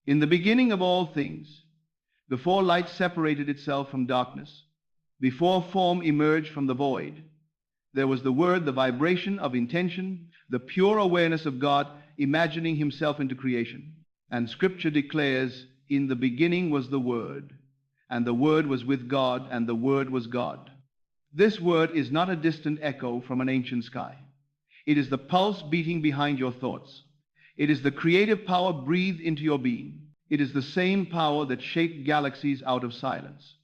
In the beginning of all things, before light separated itself from darkness, before form emerged from the void, there was the Word, the vibration of intention, the pure awareness of God imagining himself into creation. And Scripture declares, in the beginning was the Word, and the Word was with God, and the Word was God. This Word is not a distant echo from an ancient sky. It is the pulse beating behind your thoughts. It is the creative power breathed into your being. It is the same power that shaped galaxies out of silence,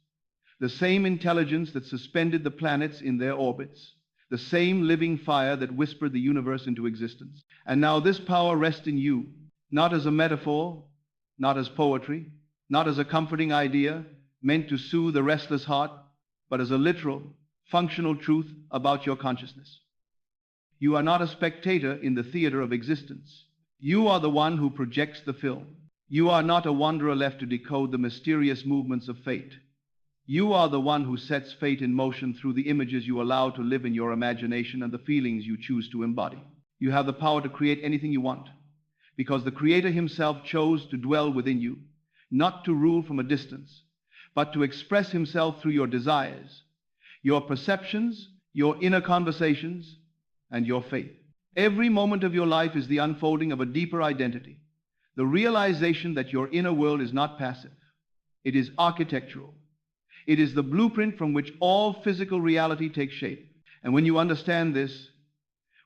the same intelligence that suspended the planets in their orbits, the same living fire that whispered the universe into existence. And now this power rests in you, not as a metaphor, not as poetry, not as a comforting idea meant to soothe a restless heart, but as a literal, functional truth about your consciousness. You are not a spectator in the theater of existence. You are the one who projects the film. You are not a wanderer left to decode the mysterious movements of fate. You are the one who sets fate in motion through the images you allow to live in your imagination and the feelings you choose to embody. You have the power to create anything you want, because the Creator himself chose to dwell within you, not to rule from a distance, but to express himself through your desires, your perceptions, your inner conversations, and your faith. Every moment of your life is the unfolding of a deeper identity, the realization that your inner world is not passive. It is architectural. It is the blueprint from which all physical reality takes shape. And when you understand this,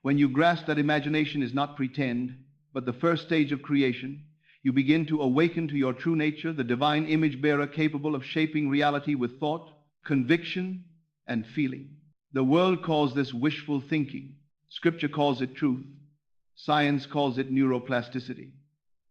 when you grasp that imagination is not pretend, but the first stage of creation, you begin to awaken to your true nature, the divine image bearer capable of shaping reality with thought, conviction, and feeling. The world calls this wishful thinking. Scripture calls it truth. Science calls it neuroplasticity.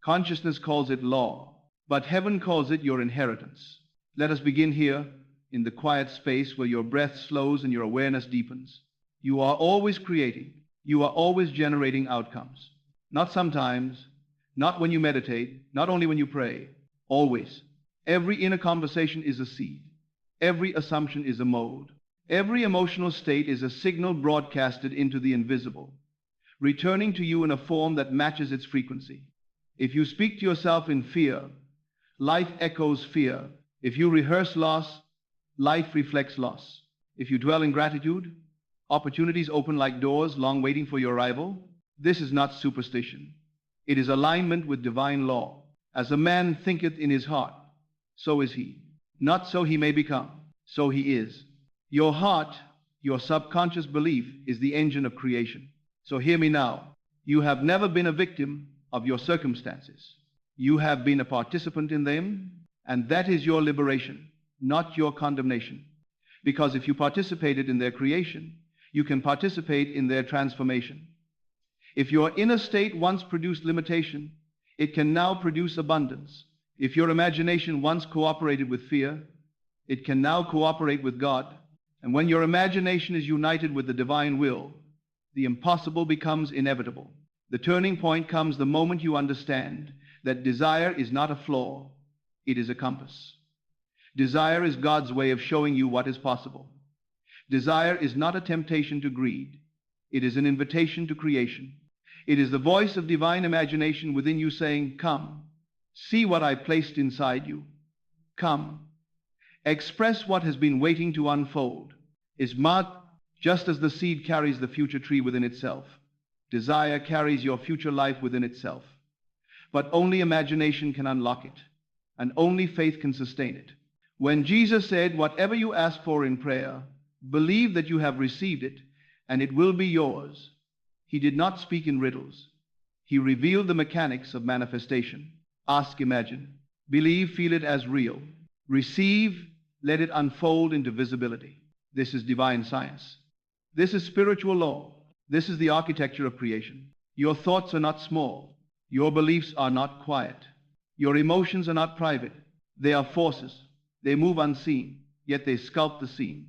Consciousness calls it law. But heaven calls it your inheritance. Let us begin here in the quiet space where your breath slows and your awareness deepens. You are always creating. You are always generating outcomes. Not sometimes, not when you meditate, not only when you pray, always. Every inner conversation is a seed. Every assumption is a mold. Every emotional state is a signal broadcasted into the invisible, returning to you in a form that matches its frequency. If you speak to yourself in fear, life echoes fear. If you rehearse loss, life reflects loss. If you dwell in gratitude, opportunities open like doors long waiting for your arrival. This is not superstition. It is alignment with divine law. As a man thinketh in his heart, so is he. Not so he may become, so he is. Your heart, your subconscious belief, is the engine of creation. So hear me now. You have never been a victim of your circumstances. You have been a participant in them, and that is your liberation, not your condemnation. Because if you participated in their creation, you can participate in their transformation. If your inner state once produced limitation, it can now produce abundance. If your imagination once cooperated with fear, it can now cooperate with God. And when your imagination is united with the divine will, the impossible becomes inevitable. The turning point comes the moment you understand that desire is not a flaw, it is a compass. Desire is God's way of showing you what is possible. Desire is not a temptation to greed, it is an invitation to creation. It is the voice of divine imagination within you saying, "Come, see what I placed inside you. Come, express what has been waiting to unfold." Is marked just as the seed carries the future tree within itself. Desire carries your future life within itself. But only imagination can unlock it, and only faith can sustain it. When Jesus said, "Whatever you ask for in prayer, believe that you have received it, and it will be yours," he did not speak in riddles. He revealed the mechanics of manifestation. Ask, imagine. Believe, feel it as real. Receive, let it unfold into visibility. This is divine science. This is spiritual law. This is the architecture of creation. Your thoughts are not small. Your beliefs are not quiet. Your emotions are not private. They are forces. They move unseen, yet they sculpt the scene.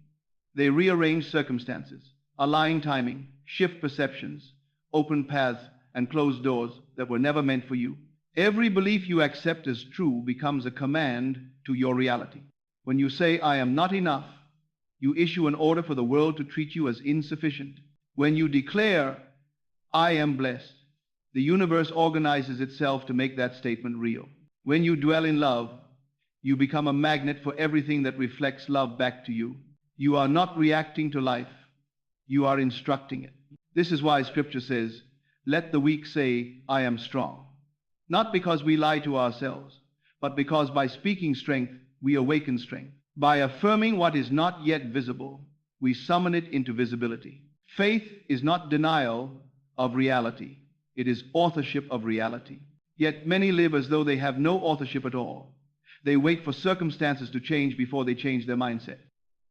They rearrange circumstances, align timing, shift perceptions, open paths, and close doors that were never meant for you. Every belief you accept as true becomes a command to your reality. When you say, "I am not enough," you issue an order for the world to treat you as insufficient. When you declare, "I am blessed," the universe organizes itself to make that statement real. When you dwell in love, you become a magnet for everything that reflects love back to you. You are not reacting to life, you are instructing it. This is why Scripture says, "Let the weak say, I am strong." Not because we lie to ourselves, but because by speaking strength, we awaken strength. By affirming what is not yet visible, we summon it into visibility. Faith is not denial of reality. It is authorship of reality. Yet many live as though they have no authorship at all. They wait for circumstances to change before they change their mindset.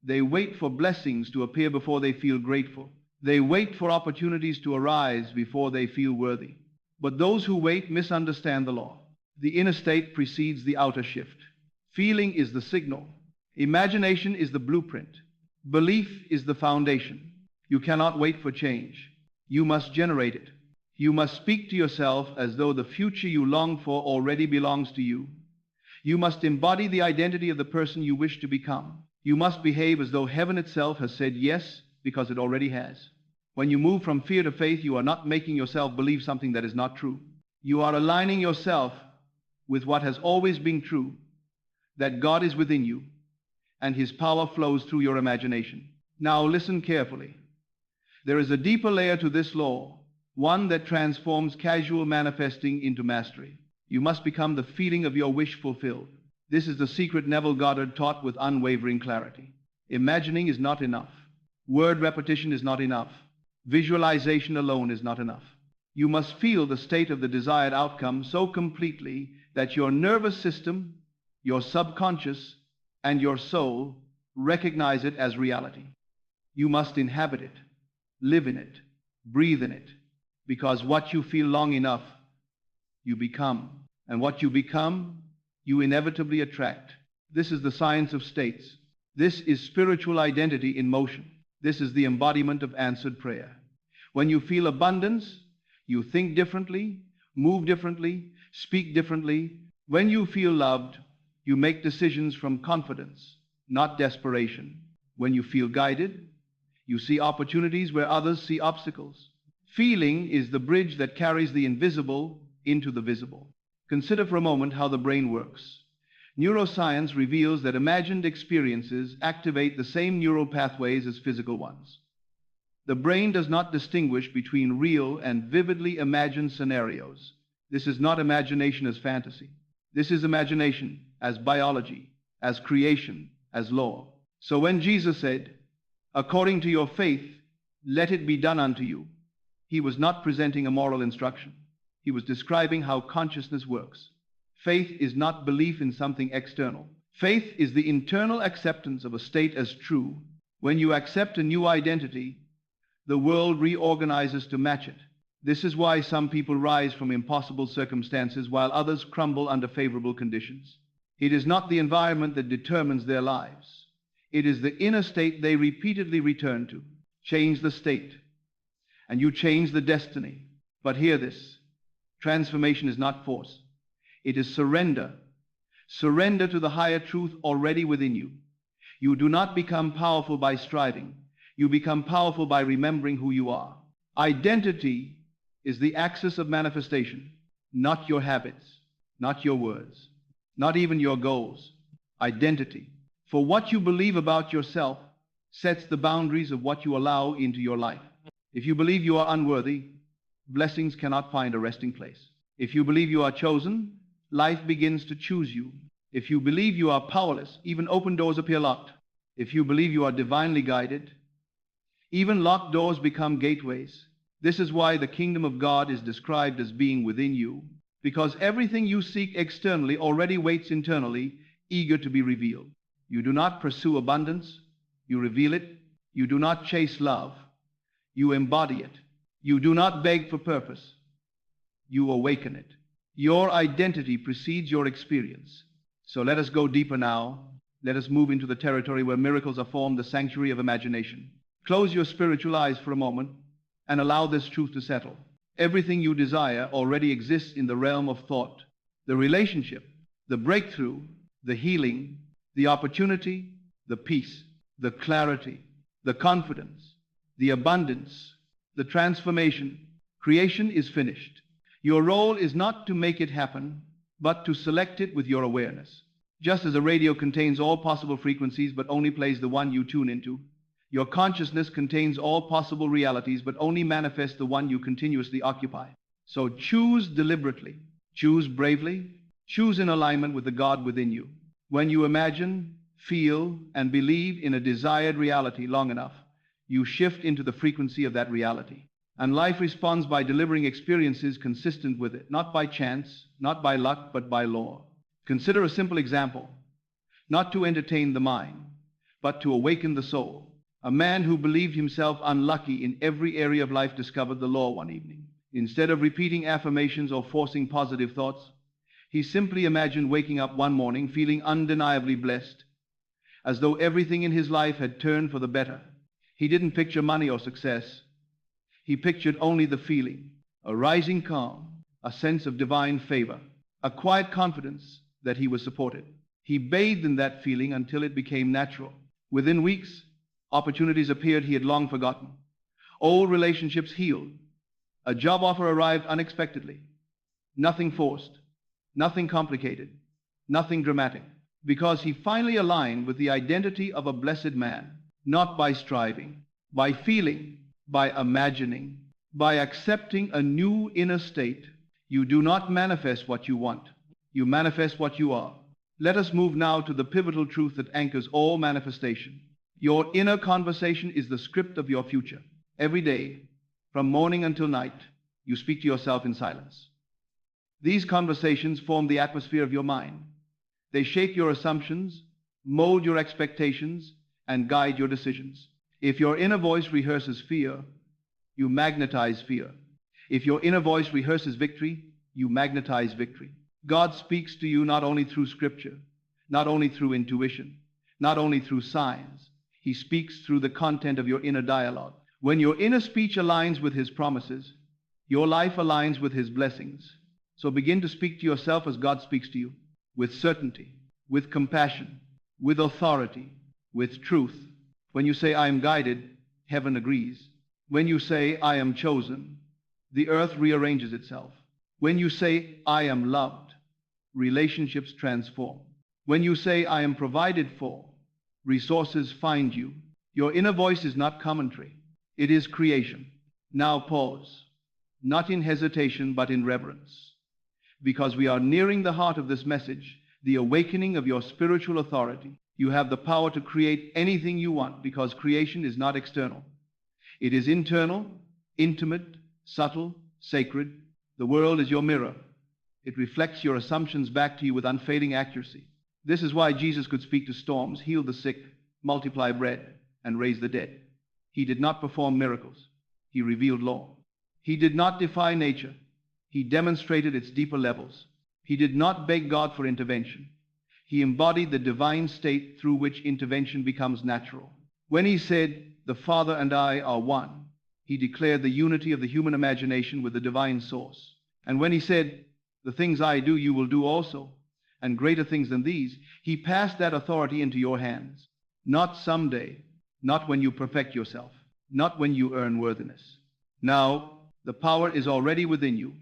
They wait for blessings to appear before they feel grateful. They wait for opportunities to arise before they feel worthy. But those who wait misunderstand the law. The inner state precedes the outer shift. Feeling is the signal. Imagination is the blueprint. Belief is the foundation. You cannot wait for change. You must generate it. You must speak to yourself as though the future you long for already belongs to you. You must embody the identity of the person you wish to become. You must behave as though heaven itself has said yes, because it already has. When you move from fear to faith, you are not making yourself believe something that is not true. You are aligning yourself with what has always been true, that God is within you, and His power flows through your imagination. Now listen carefully. There is a deeper layer to this law, one that transforms casual manifesting into mastery. You must become the feeling of your wish fulfilled. This is the secret Neville Goddard taught with unwavering clarity. Imagining is not enough. Word repetition is not enough. Visualization alone is not enough. You must feel the state of the desired outcome so completely that your nervous system, your subconscious, and your soul recognize it as reality. You must inhabit it, live in it, breathe in it, because what you feel long enough, you become. And what you become, you inevitably attract. This is the science of states. This is spiritual identity in motion. This is the embodiment of answered prayer. When you feel abundance, you think differently, move differently, speak differently. When you feel loved, you make decisions from confidence, not desperation. When you feel guided, you see opportunities where others see obstacles. Feeling is the bridge that carries the invisible into the visible. Consider for a moment how the brain works. Neuroscience reveals that imagined experiences activate the same neural pathways as physical ones. The brain does not distinguish between real and vividly imagined scenarios. This is not imagination as fantasy. This is imagination as biology, as creation, as law. So when Jesus said, "According to your faith, let it be done unto you," He was not presenting a moral instruction. He was describing how consciousness works. Faith is not belief in something external. Faith is the internal acceptance of a state as true. When you accept a new identity, the world reorganizes to match it. This is why some people rise from impossible circumstances while others crumble under favorable conditions. It is not the environment that determines their lives. It is the inner state they repeatedly return to. Change the state, and you change the destiny. But hear this. Transformation is not force. It is surrender. Surrender to the higher truth already within you. You do not become powerful by striving. You become powerful by remembering who you are. Identity is the axis of manifestation, not your habits, not your words, not even your goals. Identity. For what you believe about yourself sets the boundaries of what you allow into your life. If you believe you are unworthy, blessings cannot find a resting place. If you believe you are chosen, life begins to choose you. If you believe you are powerless, even open doors appear locked. If you believe you are divinely guided, even locked doors become gateways. This is why the kingdom of God is described as being within you, because everything you seek externally already waits internally, eager to be revealed. You do not pursue abundance, you reveal it. You do not chase love, you embody it. You do not beg for purpose, you awaken it. Your identity precedes your experience. So let us go deeper now. Let us move into the territory where miracles are formed, the sanctuary of imagination. Close your spiritual eyes for a moment and allow this truth to settle. Everything you desire already exists in the realm of thought. The relationship, the breakthrough, the healing, the opportunity, the peace, the clarity, the confidence, the abundance, the transformation. Creation is finished. Your role is not to make it happen. but to select it with your awareness. Just as a radio contains all possible frequencies but only plays the one you tune into, your consciousness contains all possible realities but only manifests the one you continuously occupy. So choose deliberately, choose bravely, choose in alignment with the God within you. When you imagine, feel, and believe in a desired reality long enough, you shift into the frequency of that reality. And life responds by delivering experiences consistent with it, not by chance, not by luck, but by law. Consider a simple example, not to entertain the mind, but to awaken the soul. A man who believed himself unlucky in every area of life discovered the law one evening. Instead of repeating affirmations or forcing positive thoughts, he simply imagined waking up one morning feeling undeniably blessed, as though everything in his life had turned for the better. He didn't picture money or success. He pictured only the feeling, a rising calm, a sense of divine favor, a quiet confidence that he was supported. He bathed in that feeling until it became natural. Within weeks, opportunities appeared he had long forgotten. Old relationships healed. A job offer arrived unexpectedly. Nothing forced, nothing complicated, nothing dramatic, because he finally aligned with the identity of a blessed man, not by striving, by feeling, by imagining, by accepting a new inner state. You do not manifest what you want. You manifest what you are. Let us move now to the pivotal truth that anchors all manifestation. Your inner conversation is the script of your future. Every day, from morning until night, you speak to yourself in silence. These conversations form the atmosphere of your mind. They shape your assumptions, mold your expectations, and guide your decisions. If your inner voice rehearses fear, you magnetize fear. If your inner voice rehearses victory, you magnetize victory. God speaks to you not only through scripture, not only through intuition, not only through signs. He speaks through the content of your inner dialogue. When your inner speech aligns with His promises, your life aligns with His blessings. So begin to speak to yourself as God speaks to you, with certainty, with compassion, with authority, with truth. When you say, I am guided, heaven agrees. When you say, I am chosen, the earth rearranges itself. When you say, I am loved, relationships transform. When you say, I am provided for, resources find you. Your inner voice is not commentary. It is creation. Now pause, not in hesitation, but in reverence. Because we are nearing the heart of this message, the awakening of your spiritual authority. You have the power to create anything you want, because creation is not external. It is internal, intimate, subtle, sacred. The world is your mirror. It reflects your assumptions back to you with unfailing accuracy. This is why Jesus could speak to storms, heal the sick, multiply bread, and raise the dead. He did not perform miracles. He revealed law. He did not defy nature. He demonstrated its deeper levels. He did not beg God for intervention. He embodied the divine state through which intervention becomes natural. When he said, the Father and I are one, he declared the unity of the human imagination with the divine source. And when he said, the things I do, you will do also, and greater things than these, he passed that authority into your hands. Not someday, not when you perfect yourself, not when you earn worthiness. Now, the power is already within you,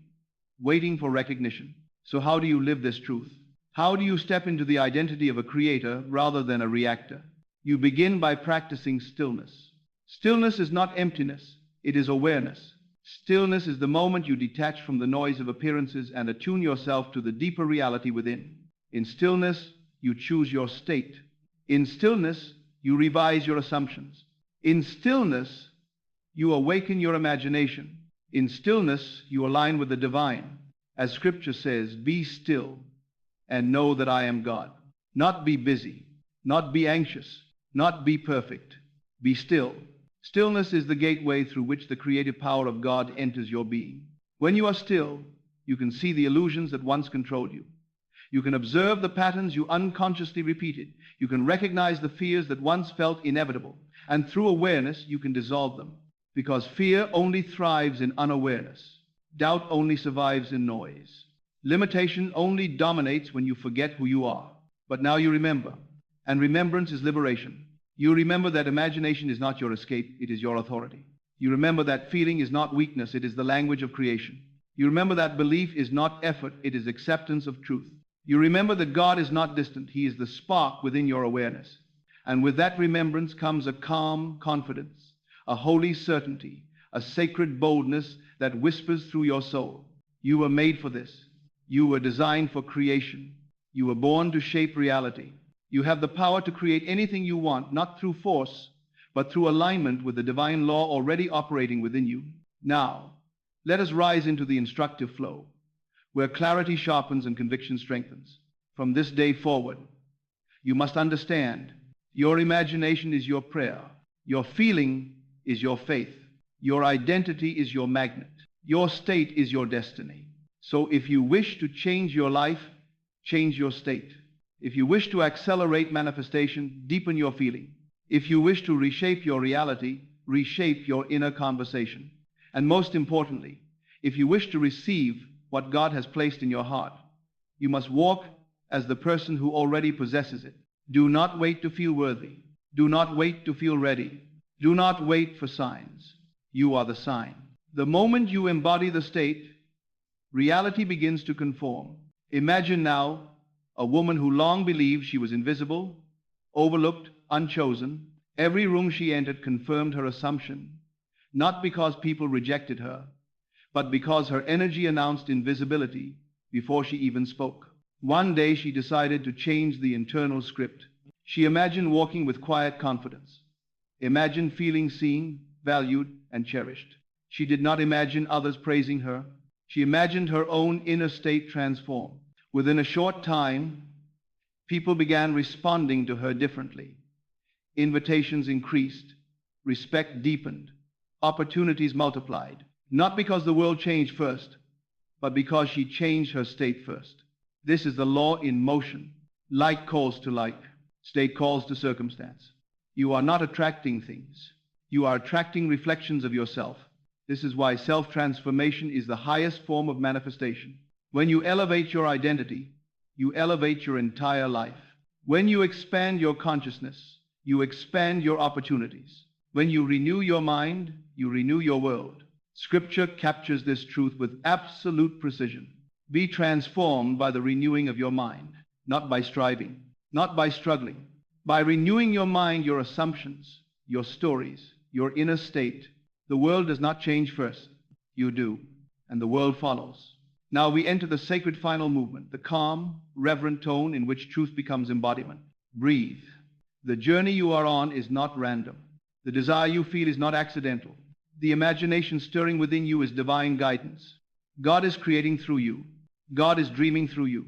waiting for recognition. So how do you live this truth? How do you step into the identity of a creator rather than a reactor? You begin by practicing stillness. Stillness is not emptiness, it is awareness. Stillness is the moment you detach from the noise of appearances and attune yourself to the deeper reality within. In stillness, you choose your state. In stillness, you revise your assumptions. In stillness, you awaken your imagination. In stillness, you align with the divine. As Scripture says, be still and know that I am God. Not be busy, not be anxious, not be perfect. Be still. Stillness is the gateway through which the creative power of God enters your being. When you are still, you can see the illusions that once controlled you. You can observe the patterns you unconsciously repeated. You can recognize the fears that once felt inevitable. And through awareness, you can dissolve them. Because fear only thrives in unawareness. Doubt only survives in noise. Limitation only dominates when you forget who you are. But now you remember. And remembrance is liberation. You remember that imagination is not your escape, it is your authority. You remember that feeling is not weakness, it is the language of creation. You remember that belief is not effort, it is acceptance of truth. You remember that God is not distant, He is the spark within your awareness. And with that remembrance comes a calm confidence, a holy certainty, a sacred boldness that whispers through your soul. You were made for this. You were designed for creation. You were born to shape reality. You have the power to create anything you want, not through force, but through alignment with the divine law already operating within you. Now, let us rise into the instructive flow, where clarity sharpens and conviction strengthens. From this day forward, you must understand your imagination is your prayer, your feeling is your faith, your identity is your magnet, your state is your destiny. So if you wish to change your life, change your state. If you wish to accelerate manifestation, deepen your feeling. If you wish to reshape your reality, reshape your inner conversation. And most importantly, if you wish to receive what God has placed in your heart, you must walk as the person who already possesses it. Do not wait to feel worthy. Do not wait to feel ready. Do not wait for signs. You are the sign. The moment you embody the state, reality begins to conform. Imagine now a woman who long believed she was invisible, overlooked, unchosen. Every room she entered confirmed her assumption, not because people rejected her, but because her energy announced invisibility before she even spoke. One day she decided to change the internal script. She imagined walking with quiet confidence, imagined feeling seen, valued, and cherished. She did not imagine others praising her. She imagined her own inner state transform. Within a short time, people began responding to her differently. Invitations increased, respect deepened, opportunities multiplied. Not because the world changed first, but because she changed her state first. This is the law in motion. Like calls to like, state calls to circumstance. You are not attracting things. You are attracting reflections of yourself. This is why self-transformation is the highest form of manifestation. When you elevate your identity, you elevate your entire life. When you expand your consciousness, you expand your opportunities. When you renew your mind, you renew your world. Scripture captures this truth with absolute precision. Be transformed by the renewing of your mind, not by striving, not by struggling. By renewing your mind, your assumptions, your stories, your inner state, the world does not change first. You do, and the world follows. Now we enter the sacred final movement, the calm, reverent tone in which truth becomes embodiment. Breathe. The journey you are on is not random. The desire you feel is not accidental. The imagination stirring within you is divine guidance. God is creating through you. God is dreaming through you.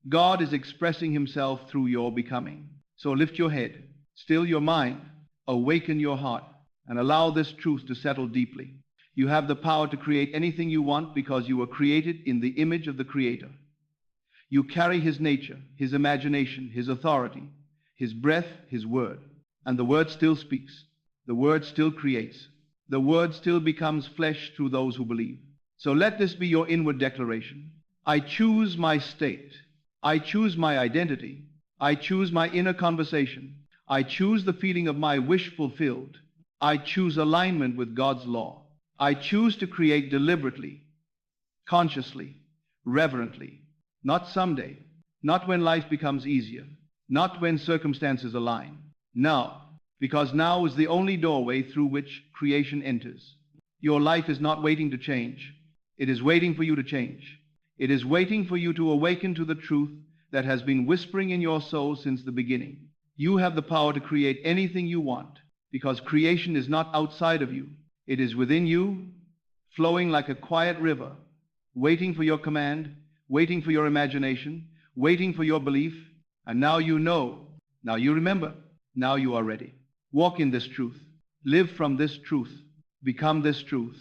God is expressing Himself through your becoming. So lift your head, still your mind, awaken your heart, and allow this truth to settle deeply. You have the power to create anything you want because you were created in the image of the Creator. You carry His nature, His imagination, His authority, His breath, His word. And the word still speaks. The word still creates. The word still becomes flesh through those who believe. So let this be your inward declaration. I choose my state. I choose my identity. I choose my inner conversation. I choose the feeling of my wish fulfilled. I choose alignment with God's law. I choose to create deliberately, consciously, reverently, not someday, not when life becomes easier, not when circumstances align. Now, because now is the only doorway through which creation enters. Your life is not waiting to change. It is waiting for you to change. It is waiting for you to awaken to the truth that has been whispering in your soul since the beginning. You have the power to create anything you want, because creation is not outside of you. It is within you, flowing like a quiet river, waiting for your command, waiting for your imagination, waiting for your belief. And now you know, now you remember, now you are ready. Walk in this truth. Live from this truth. Become this truth.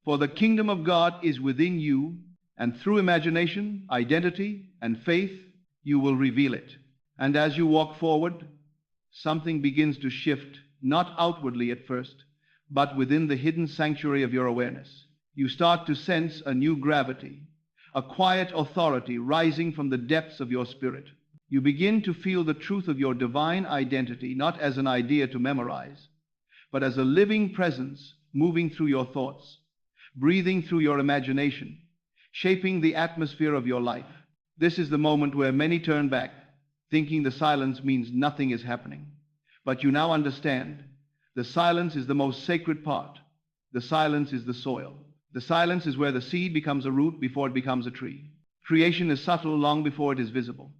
For the kingdom of God is within you, and through imagination, identity, and faith, you will reveal it. And as you walk forward, something begins to shift, not outwardly at first, but within the hidden sanctuary of your awareness. You start to sense a new gravity, a quiet authority rising from the depths of your spirit. You begin to feel the truth of your divine identity, not as an idea to memorize, but as a living presence moving through your thoughts, breathing through your imagination, shaping the atmosphere of your life. This is the moment where many turn back, thinking the silence means nothing is happening. But you now understand, the silence is the most sacred part. The silence is the soil. The silence is where the seed becomes a root before it becomes a tree. Creation is subtle long before it is visible.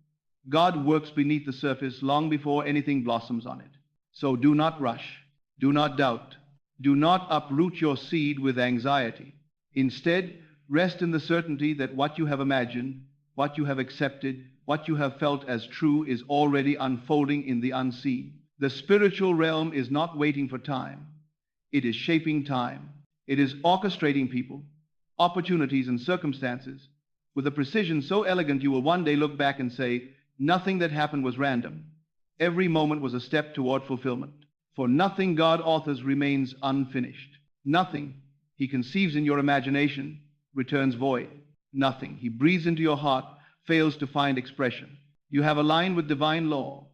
God works beneath the surface long before anything blossoms on it. So do not rush. Do not doubt. Do not uproot your seed with anxiety. Instead, rest in the certainty that what you have imagined, what you have accepted, what you have felt as true is already unfolding in the unseen. The spiritual realm is not waiting for time. It is shaping time. It is orchestrating people, opportunities, and circumstances with a precision so elegant you will one day look back and say, nothing that happened was random. Every moment was a step toward fulfillment. For nothing God authors remains unfinished. Nothing He conceives in your imagination returns void. Nothing He breathes into your heart fails to find expression. You have aligned with divine law,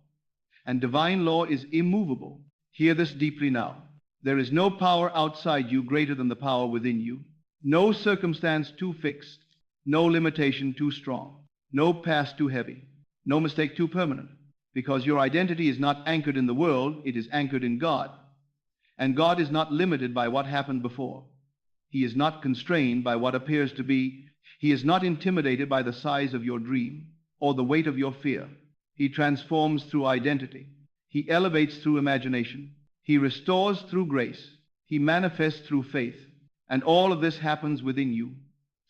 and divine law is immovable. Hear this deeply now. There is no power outside you greater than the power within you. No circumstance too fixed, no limitation too strong, no past too heavy, no mistake too permanent, because your identity is not anchored in the world, it is anchored in God. And God is not limited by what happened before. He is not constrained by what appears to be. He is not intimidated by the size of your dream or the weight of your fear. He transforms through identity. He elevates through imagination. He restores through grace. He manifests through faith. And all of this happens within you,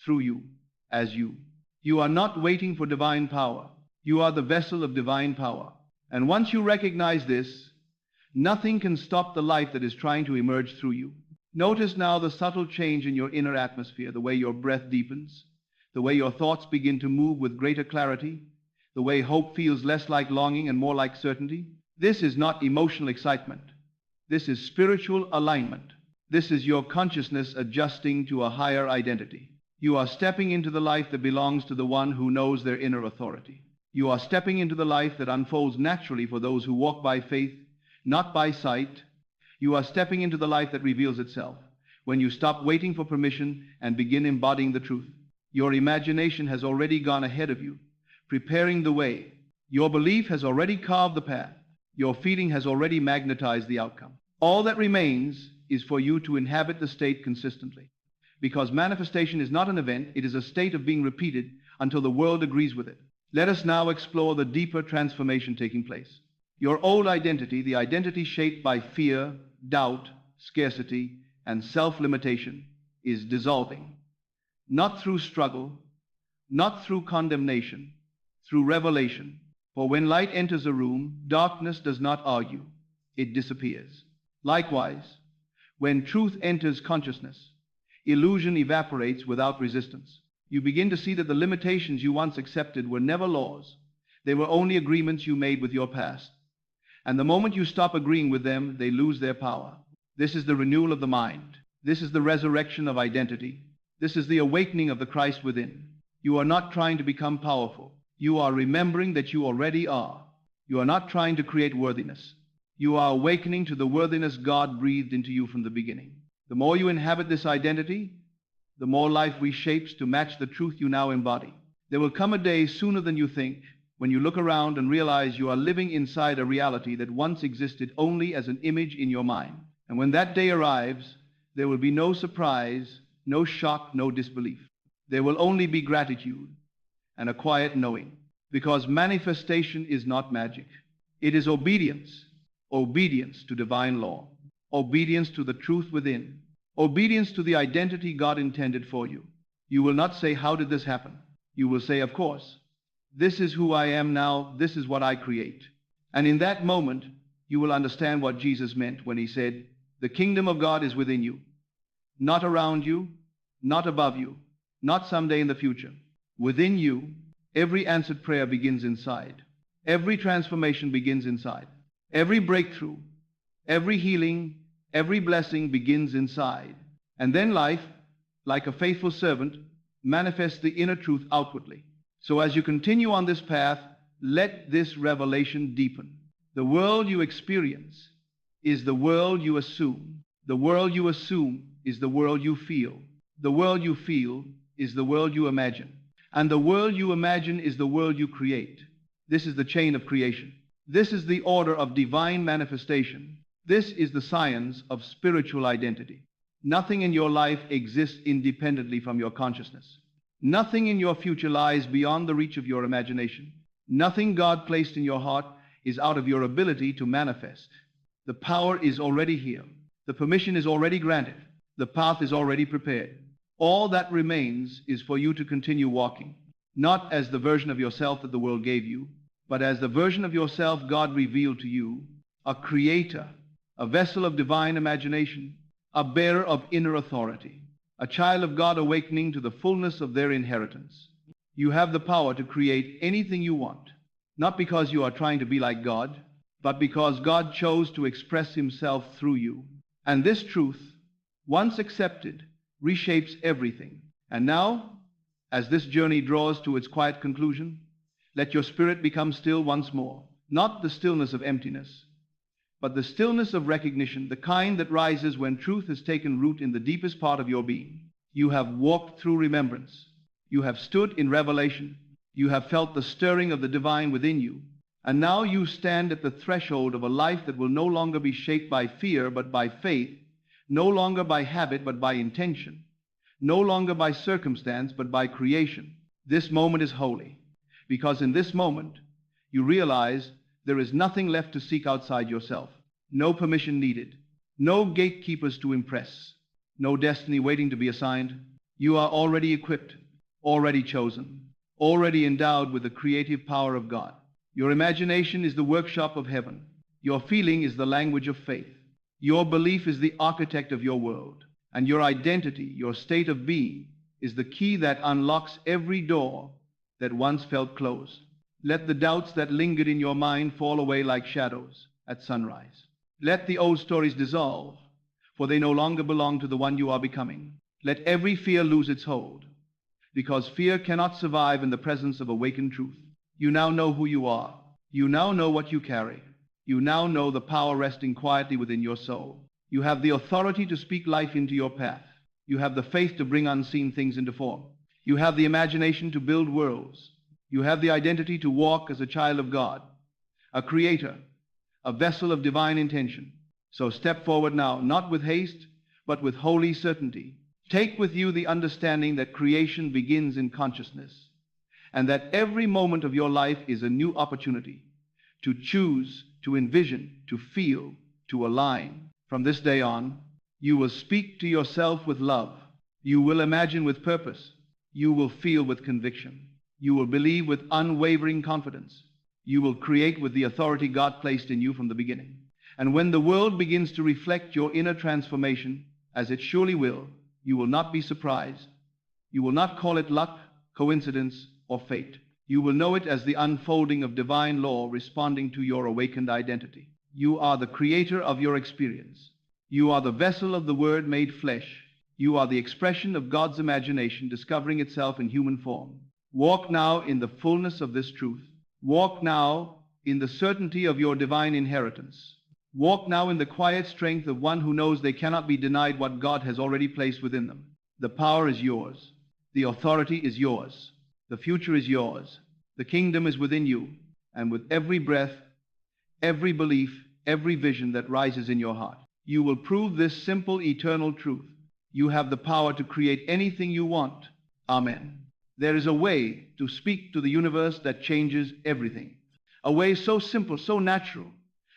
through you, as you. You are not waiting for divine power. You are the vessel of divine power. And once you recognize this, nothing can stop the life that is trying to emerge through you. Notice now the subtle change in your inner atmosphere, the way your breath deepens, the way your thoughts begin to move with greater clarity, the way hope feels less like longing and more like certainty. This is not emotional excitement. This is spiritual alignment. This is your consciousness adjusting to a higher identity. You are stepping into the life that belongs to the one who knows their inner authority. You are stepping into the life that unfolds naturally for those who walk by faith, not by sight. You are stepping into the life that reveals itself when you stop waiting for permission and begin embodying the truth. Your imagination has already gone ahead of you, preparing the way. Your belief has already carved the path. Your feeling has already magnetized the outcome. All that remains is for you to inhabit the state consistently. Because manifestation is not an event, it is a state of being repeated until the world agrees with it. Let us now explore the deeper transformation taking place. Your old identity, the identity shaped by fear, doubt, scarcity, and self-limitation, is dissolving. Not through struggle, not through condemnation, through revelation. For when light enters a room, darkness does not argue, it disappears. Likewise, when truth enters consciousness, illusion evaporates without resistance. You begin to see that the limitations you once accepted were never laws. They were only agreements you made with your past. And the moment you stop agreeing with them, they lose their power. This is the renewal of the mind. This is the resurrection of identity. This is the awakening of the Christ within. You are not trying to become powerful. You are remembering that you already are. You are not trying to create worthiness. You are awakening to the worthiness God breathed into you from the beginning. The more you inhabit this identity, the more life reshapes to match the truth you now embody. There will come a day sooner than you think when you look around and realize you are living inside a reality that once existed only as an image in your mind. And when that day arrives, there will be no surprise, no shock, no disbelief. There will only be gratitude and a quiet knowing, because manifestation is not magic. It is obedience, obedience to divine law, obedience to the truth within, obedience to the identity God intended for you. You will not say, how did this happen? You will say, of course, this is who I am now, this is what I create. And in that moment, you will understand what Jesus meant when he said, the kingdom of God is within you, not around you, not above you, not someday in the future. Within you, every answered prayer begins inside. Every transformation begins inside. Every breakthrough, every healing, every blessing begins inside. And then life, like a faithful servant, manifests the inner truth outwardly. So as you continue on this path, let this revelation deepen. The world you experience is the world you assume. The world you assume is the world you feel. The world you feel is the world you imagine, and the world you imagine is the world you create. This is the chain of creation. This is the order of divine manifestation. This is the science of spiritual identity. Nothing in your life exists independently from your consciousness. Nothing in your future lies beyond the reach of your imagination. Nothing God placed in your heart is out of your ability to manifest. The power is already here. The permission is already granted. The path is already prepared. All that remains is for you to continue walking, not as the version of yourself that the world gave you, but as the version of yourself God revealed to you, a creator, a vessel of divine imagination, a bearer of inner authority, a child of God awakening to the fullness of their inheritance. You have the power to create anything you want, not because you are trying to be like God, but because God chose to express himself through you. And this truth, once accepted, reshapes everything. And now, as this journey draws to its quiet conclusion, let your spirit become still once more, not the stillness of emptiness, but the stillness of recognition, the kind that rises when truth has taken root in the deepest part of your being. You have walked through remembrance. You have stood in revelation. You have felt the stirring of the divine within you. And now you stand at the threshold of a life that will no longer be shaped by fear, but by faith, no longer by habit, but by intention, no longer by circumstance, but by creation. This moment is holy, because in this moment, you realize there is nothing left to seek outside yourself. No permission needed. No gatekeepers to impress. No destiny waiting to be assigned. You are already equipped, already chosen, already endowed with the creative power of God. Your imagination is the workshop of heaven. Your feeling is the language of faith. Your belief is the architect of your world. And your identity, your state of being, is the key that unlocks every door that once felt closed. Let the doubts that lingered in your mind fall away like shadows at sunrise. Let the old stories dissolve, for they no longer belong to the one you are becoming. Let every fear lose its hold, because fear cannot survive in the presence of awakened truth. You now know who you are. You now know what you carry. You now know the power resting quietly within your soul. You have the authority to speak life into your path. You have the faith to bring unseen things into form. You have the imagination to build worlds. You have the identity to walk as a child of God, a creator, a vessel of divine intention. So step forward now, not with haste, but with holy certainty. Take with you the understanding that creation begins in consciousness, and that every moment of your life is a new opportunity to choose, to envision, to feel, to align. From this day on, you will speak to yourself with love. You will imagine with purpose. You will feel with conviction. You will believe with unwavering confidence. You will create with the authority God placed in you from the beginning. And when the world begins to reflect your inner transformation, as it surely will, you will not be surprised. You will not call it luck, coincidence, or fate. You will know it as the unfolding of divine law responding to your awakened identity. You are the creator of your experience. You are the vessel of the Word made flesh. You are the expression of God's imagination discovering itself in human form. Walk now in the fullness of this truth. Walk now in the certainty of your divine inheritance. Walk now in the quiet strength of one who knows they cannot be denied what God has already placed within them. The power is yours. The authority is yours. The future is yours. The kingdom is within you. And with every breath, every belief, every vision that rises in your heart, you will prove this simple, eternal truth. You have the power to create anything you want. Amen. There is a way to speak to the universe that changes everything. A way so simple, so natural,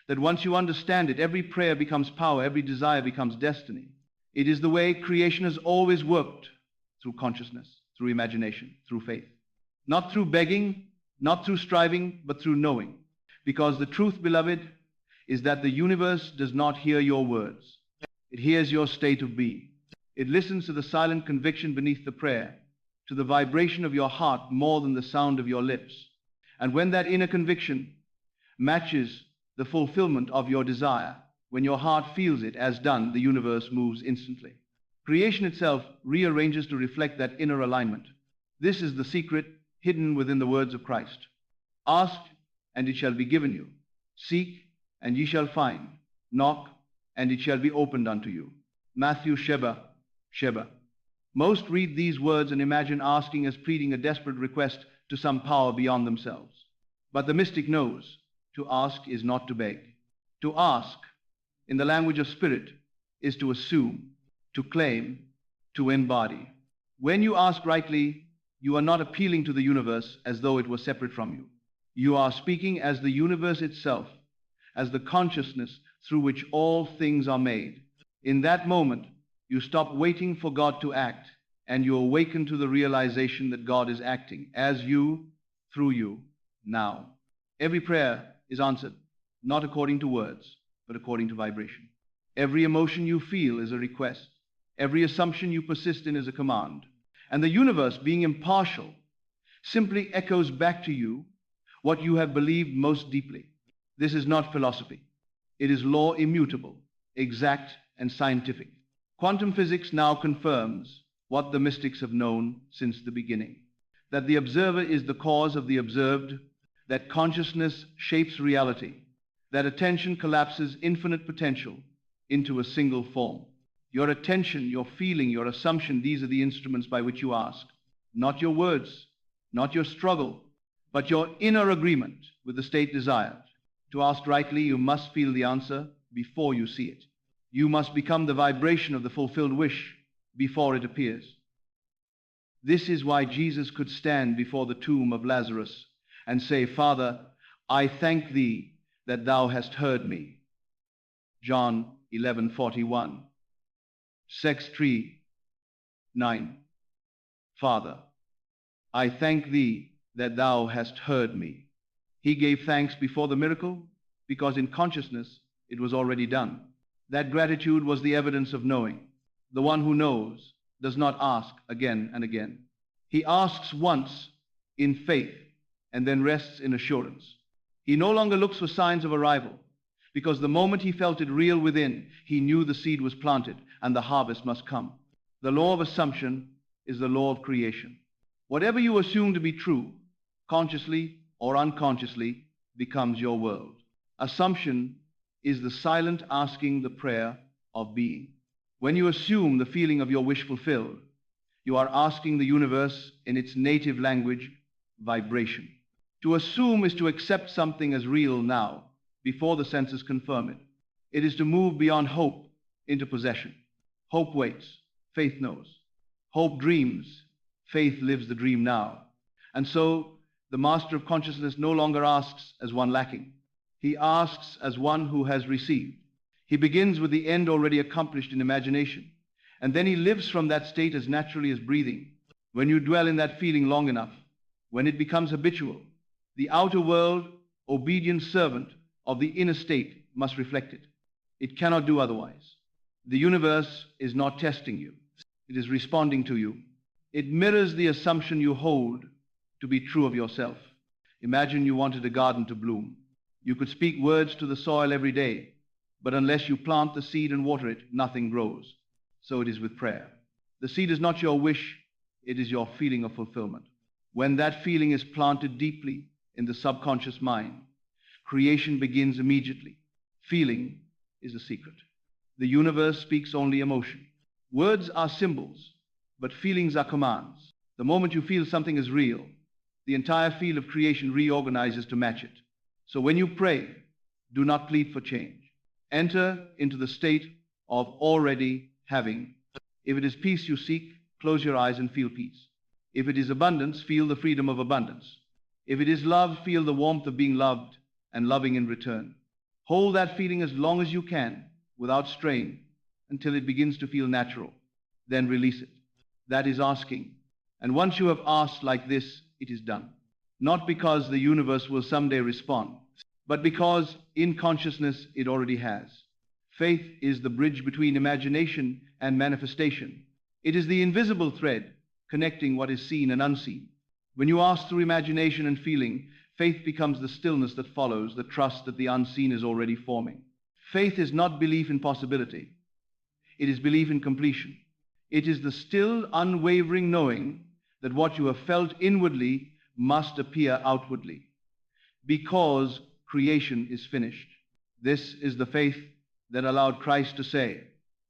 that once you understand it, every prayer becomes power, every desire becomes destiny. It is the way creation has always worked, through consciousness, through imagination, through faith. Not through begging, not through striving, but through knowing. Because the truth, beloved, is that the universe does not hear your words. It hears your state of being. It listens to the silent conviction beneath the prayer, to the vibration of your heart more than the sound of your lips. And when that inner conviction matches the fulfillment of your desire, when your heart feels it as done, the universe moves instantly. Creation itself rearranges to reflect that inner alignment. This is the secret hidden within the words of Christ. Ask, and it shall be given you. Seek, and ye shall find. Knock, and it shall be opened unto you. Matthew Sheba, Sheba. Most read these words and imagine asking as pleading a desperate request to some power beyond themselves. But the mystic knows to ask is not to beg. To ask, in the language of spirit, is to assume, to claim, to embody. When you ask rightly, you are not appealing to the universe as though it were separate from you. You are speaking as the universe itself, as the consciousness through which all things are made. In that moment, you stop waiting for God to act, and you awaken to the realization that God is acting as you, through you, now. Every prayer is answered, not according to words, but according to vibration. Every emotion you feel is a request. Every assumption you persist in is a command. And the universe, being impartial, simply echoes back to you what you have believed most deeply. This is not philosophy. It is law immutable, exact, and scientific. Quantum physics now confirms what the mystics have known since the beginning, that the observer is the cause of the observed, that consciousness shapes reality, that attention collapses infinite potential into a single form. Your attention, your feeling, your assumption, these are the instruments by which you ask. Not your words, not your struggle, but your inner agreement with the state desired. To ask rightly, you must feel the answer before you see it. You must become the vibration of the fulfilled wish before it appears. This is why Jesus could stand before the tomb of Lazarus and say, "Father, I thank thee that thou hast heard me." John 11:41. 6:3-9. Father, I thank thee that thou hast heard me. He gave thanks before the miracle because in consciousness it was already done. That gratitude was the evidence of knowing. The one who knows does not ask again and again. He asks once in faith and then rests in assurance. He no longer looks for signs of arrival, because the moment he felt it real within, he knew the seed was planted and the harvest must come. The law of assumption is the law of creation. Whatever you assume to be true, consciously or unconsciously, becomes your world. Assumption is the silent asking, the prayer of being. When you assume the feeling of your wish fulfilled, you are asking the universe in its native language, vibration. To assume is to accept something as real now, before the senses confirm it. It is to move beyond hope into possession. Hope waits, faith knows. Hope dreams, faith lives the dream now. And so the master of consciousness no longer asks as one lacking. He asks as one who has received. He begins with the end already accomplished in imagination, and then he lives from that state as naturally as breathing. When you dwell in that feeling long enough, when it becomes habitual, the outer world, obedient servant of the inner state, must reflect it. It cannot do otherwise. The universe is not testing you. It is responding to you. It mirrors the assumption you hold to be true of yourself. Imagine you wanted a garden to bloom. You could speak words to the soil every day, but unless you plant the seed and water it, nothing grows. So it is with prayer. The seed is not your wish, it is your feeling of fulfillment. When that feeling is planted deeply in the subconscious mind, creation begins immediately. Feeling is the secret. The universe speaks only emotion. Words are symbols, but feelings are commands. The moment you feel something is real, the entire field of creation reorganizes to match it. So when you pray, do not plead for change. Enter into the state of already having. If it is peace you seek, close your eyes and feel peace. If it is abundance, feel the freedom of abundance. If it is love, feel the warmth of being loved and loving in return. Hold that feeling as long as you can, without strain, until it begins to feel natural. Then release it. That is asking. And once you have asked like this, it is done. Not because the universe will someday respond, but because in consciousness it already has. Faith is the bridge between imagination and manifestation. It is the invisible thread connecting what is seen and unseen. When you ask through imagination and feeling, faith becomes the stillness that follows, the trust that the unseen is already forming. Faith is not belief in possibility. It is belief in completion. It is the still, unwavering knowing that what you have felt inwardly must appear outwardly, because creation is finished. This is the faith that allowed Christ to say,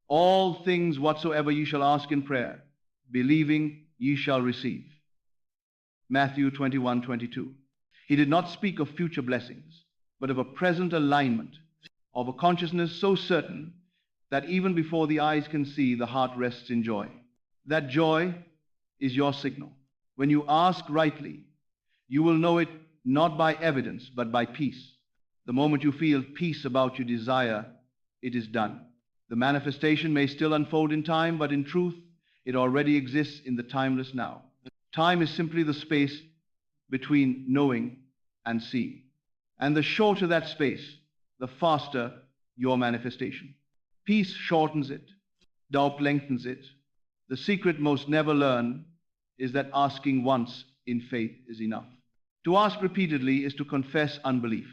"All things whatsoever ye shall ask in prayer, believing ye shall receive. Matthew 21:22. He did not speak of future blessings, but of a present alignment, of a consciousness so certain that even before the eyes can see, the heart rests in joy. That joy is your signal. When you ask rightly, you will know it not by evidence, but by peace. The moment you feel peace about your desire, it is done. The manifestation may still unfold in time, but in truth, it already exists in the timeless now. Time is simply the space between knowing and seeing. And the shorter that space, the faster your manifestation. Peace shortens it, doubt lengthens it. The secret most never learn is that asking once in faith is enough. To ask repeatedly is to confess unbelief.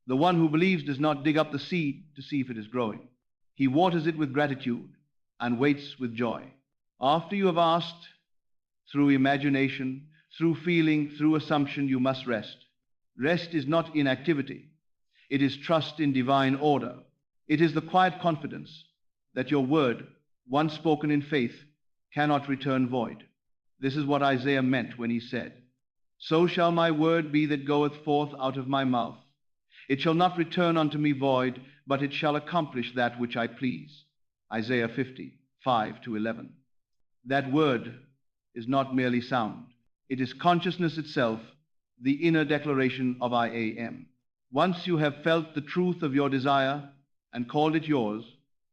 The one who believes does not dig up the seed to see if it is growing. He waters it with gratitude and waits with joy. After you have asked, through imagination, through feeling, through assumption, you must rest. Rest is not inactivity. It is trust in divine order. It is the quiet confidence that your word, once spoken in faith, cannot return void. This is what Isaiah meant when he said, "So shall my word be that goeth forth out of my mouth. It shall not return unto me void, but it shall accomplish that which I please." Isaiah 50:5-11. That word is not merely sound. It is consciousness itself, the inner declaration of I am. Once you have felt the truth of your desire and called it yours,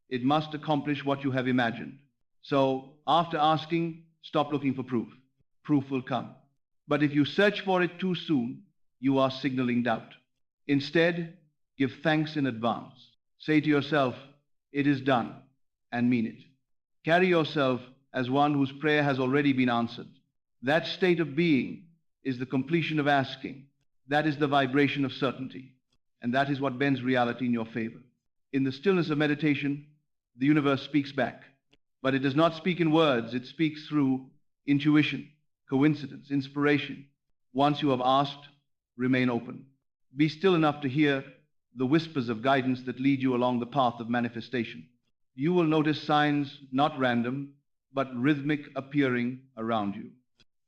it must accomplish what you have imagined. So, after asking, stop looking for proof. Proof will come. But if you search for it too soon, you are signaling doubt. Instead, give thanks in advance. Say to yourself, "It is done," and mean it. Carry yourself as one whose prayer has already been answered. That state of being is the completion of asking. That is the vibration of certainty. And that is what bends reality in your favor. In the stillness of meditation, the universe speaks back. But it does not speak in words. It speaks through intuition, coincidence, inspiration. Once you have asked, remain open. Be still enough to hear the whispers of guidance that lead you along the path of manifestation. You will notice signs not random, but rhythmic appearing around you.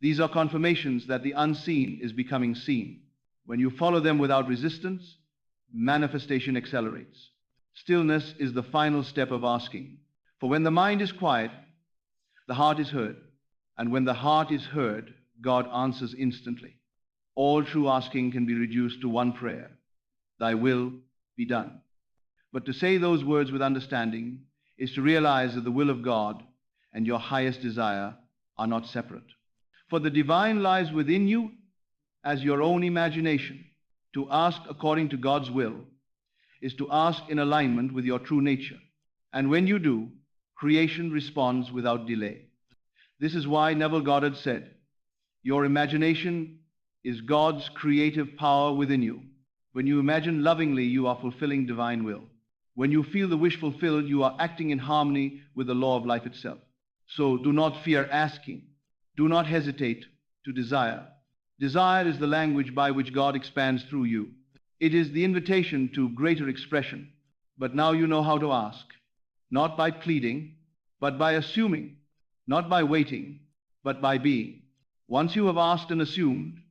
These are confirmations that the unseen is becoming seen. When you follow them without resistance, manifestation accelerates. Stillness is the final step of asking. For when the mind is quiet, the heart is heard. And when the heart is heard, God answers instantly. All true asking can be reduced to one prayer: "Thy will be done." But to say those words with understanding is to realize that the will of God and your highest desire are not separate. For the divine lies within you as your own imagination. To ask according to God's will is to ask in alignment with your true nature. And when you do, creation responds without delay. This is why Neville Goddard said, "Your imagination is God's creative power within you. When you imagine lovingly, you are fulfilling divine will. When you feel the wish fulfilled, you are acting in harmony with the law of life itself. So do not fear asking. Do not hesitate to desire. Desire is the language by which God expands through you. It is the invitation to greater expression. But now you know how to ask, not by pleading, but by assuming, not by waiting, but by being. Once you have asked and assumed,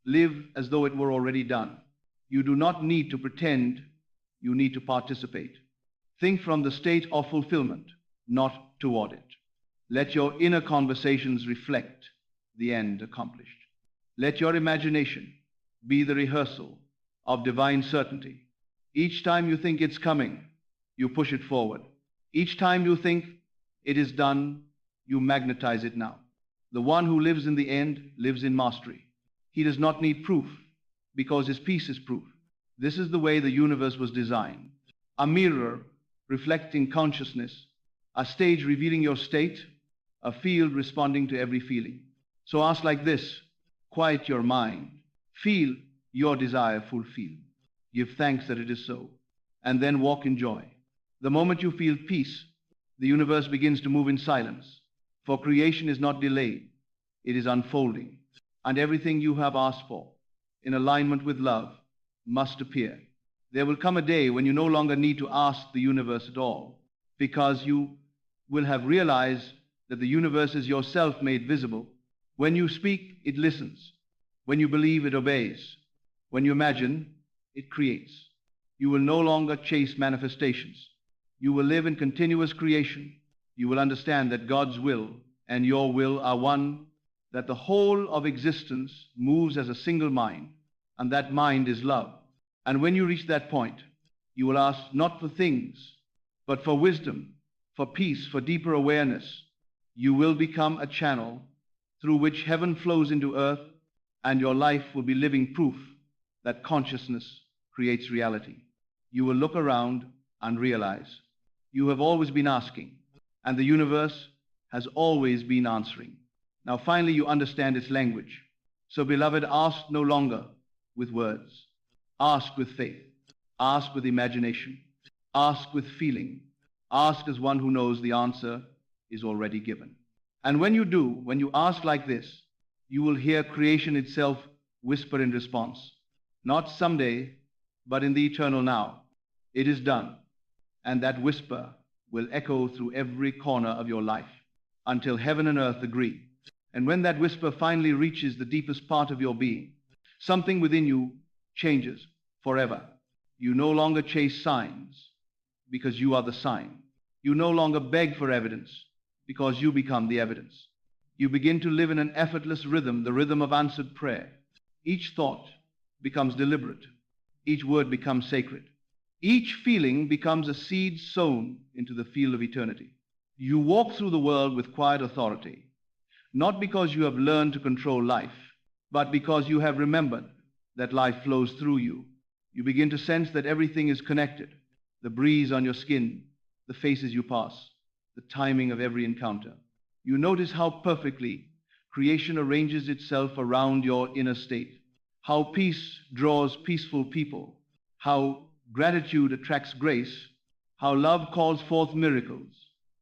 live as though it were already done. You do not need to pretend, you need to participate. Think from the state of fulfillment, not toward it. Let your inner conversations reflect the end accomplished. Let your imagination be the rehearsal of divine certainty. Each time you think it's coming, you push it forward. Each time you think it is done, you magnetize it now. The one who lives in the end lives in mastery. He does not need proof, because his peace is proof. This is the way the universe was designed. A mirror reflecting consciousness, a stage revealing your state, a field responding to every feeling. So ask like this: quiet your mind, feel your desire fulfilled, give thanks that it is so, and then walk in joy. The moment you feel peace, the universe begins to move in silence, for creation is not delayed, it is unfolding, and everything you have asked for, in alignment with love, must appear. There will come a day when you no longer need to ask the universe at all, because you will have realized that the universe is yourself made visible. When you speak, it listens. When you believe, it obeys. When you imagine, it creates. You will no longer chase manifestations. You will live in continuous creation. You will understand that God's will and your will are one, that the whole of existence moves as a single mind, and that mind is love. And when you reach that point, you will ask not for things, but for wisdom, for peace, for deeper awareness. You will become a channel through which heaven flows into earth, and your life will be living proof that consciousness creates reality. You will look around and realize you have always been asking, and the universe has always been answering. Now finally you understand its language. So beloved, ask no longer with words. Ask with faith. Ask with imagination. Ask with feeling. Ask as one who knows the answer is already given. And when you do, when you ask like this, you will hear creation itself whisper in response. Not someday, but in the eternal now. It is done. And that whisper will echo through every corner of your life until heaven and earth agree. And when that whisper finally reaches the deepest part of your being, something within you changes forever. You no longer chase signs because you are the sign. You no longer beg for evidence because you become the evidence. You begin to live in an effortless rhythm, the rhythm of answered prayer. Each thought becomes deliberate. Each word becomes sacred. Each feeling becomes a seed sown into the field of eternity. You walk through the world with quiet authority, not because you have learned to control life, but because you have remembered that life flows through you. You begin to sense that everything is connected. The breeze on your skin, the faces you pass, the timing of every encounter. You notice how perfectly creation arranges itself around your inner state, how peace draws peaceful people, how gratitude attracts grace, how love calls forth miracles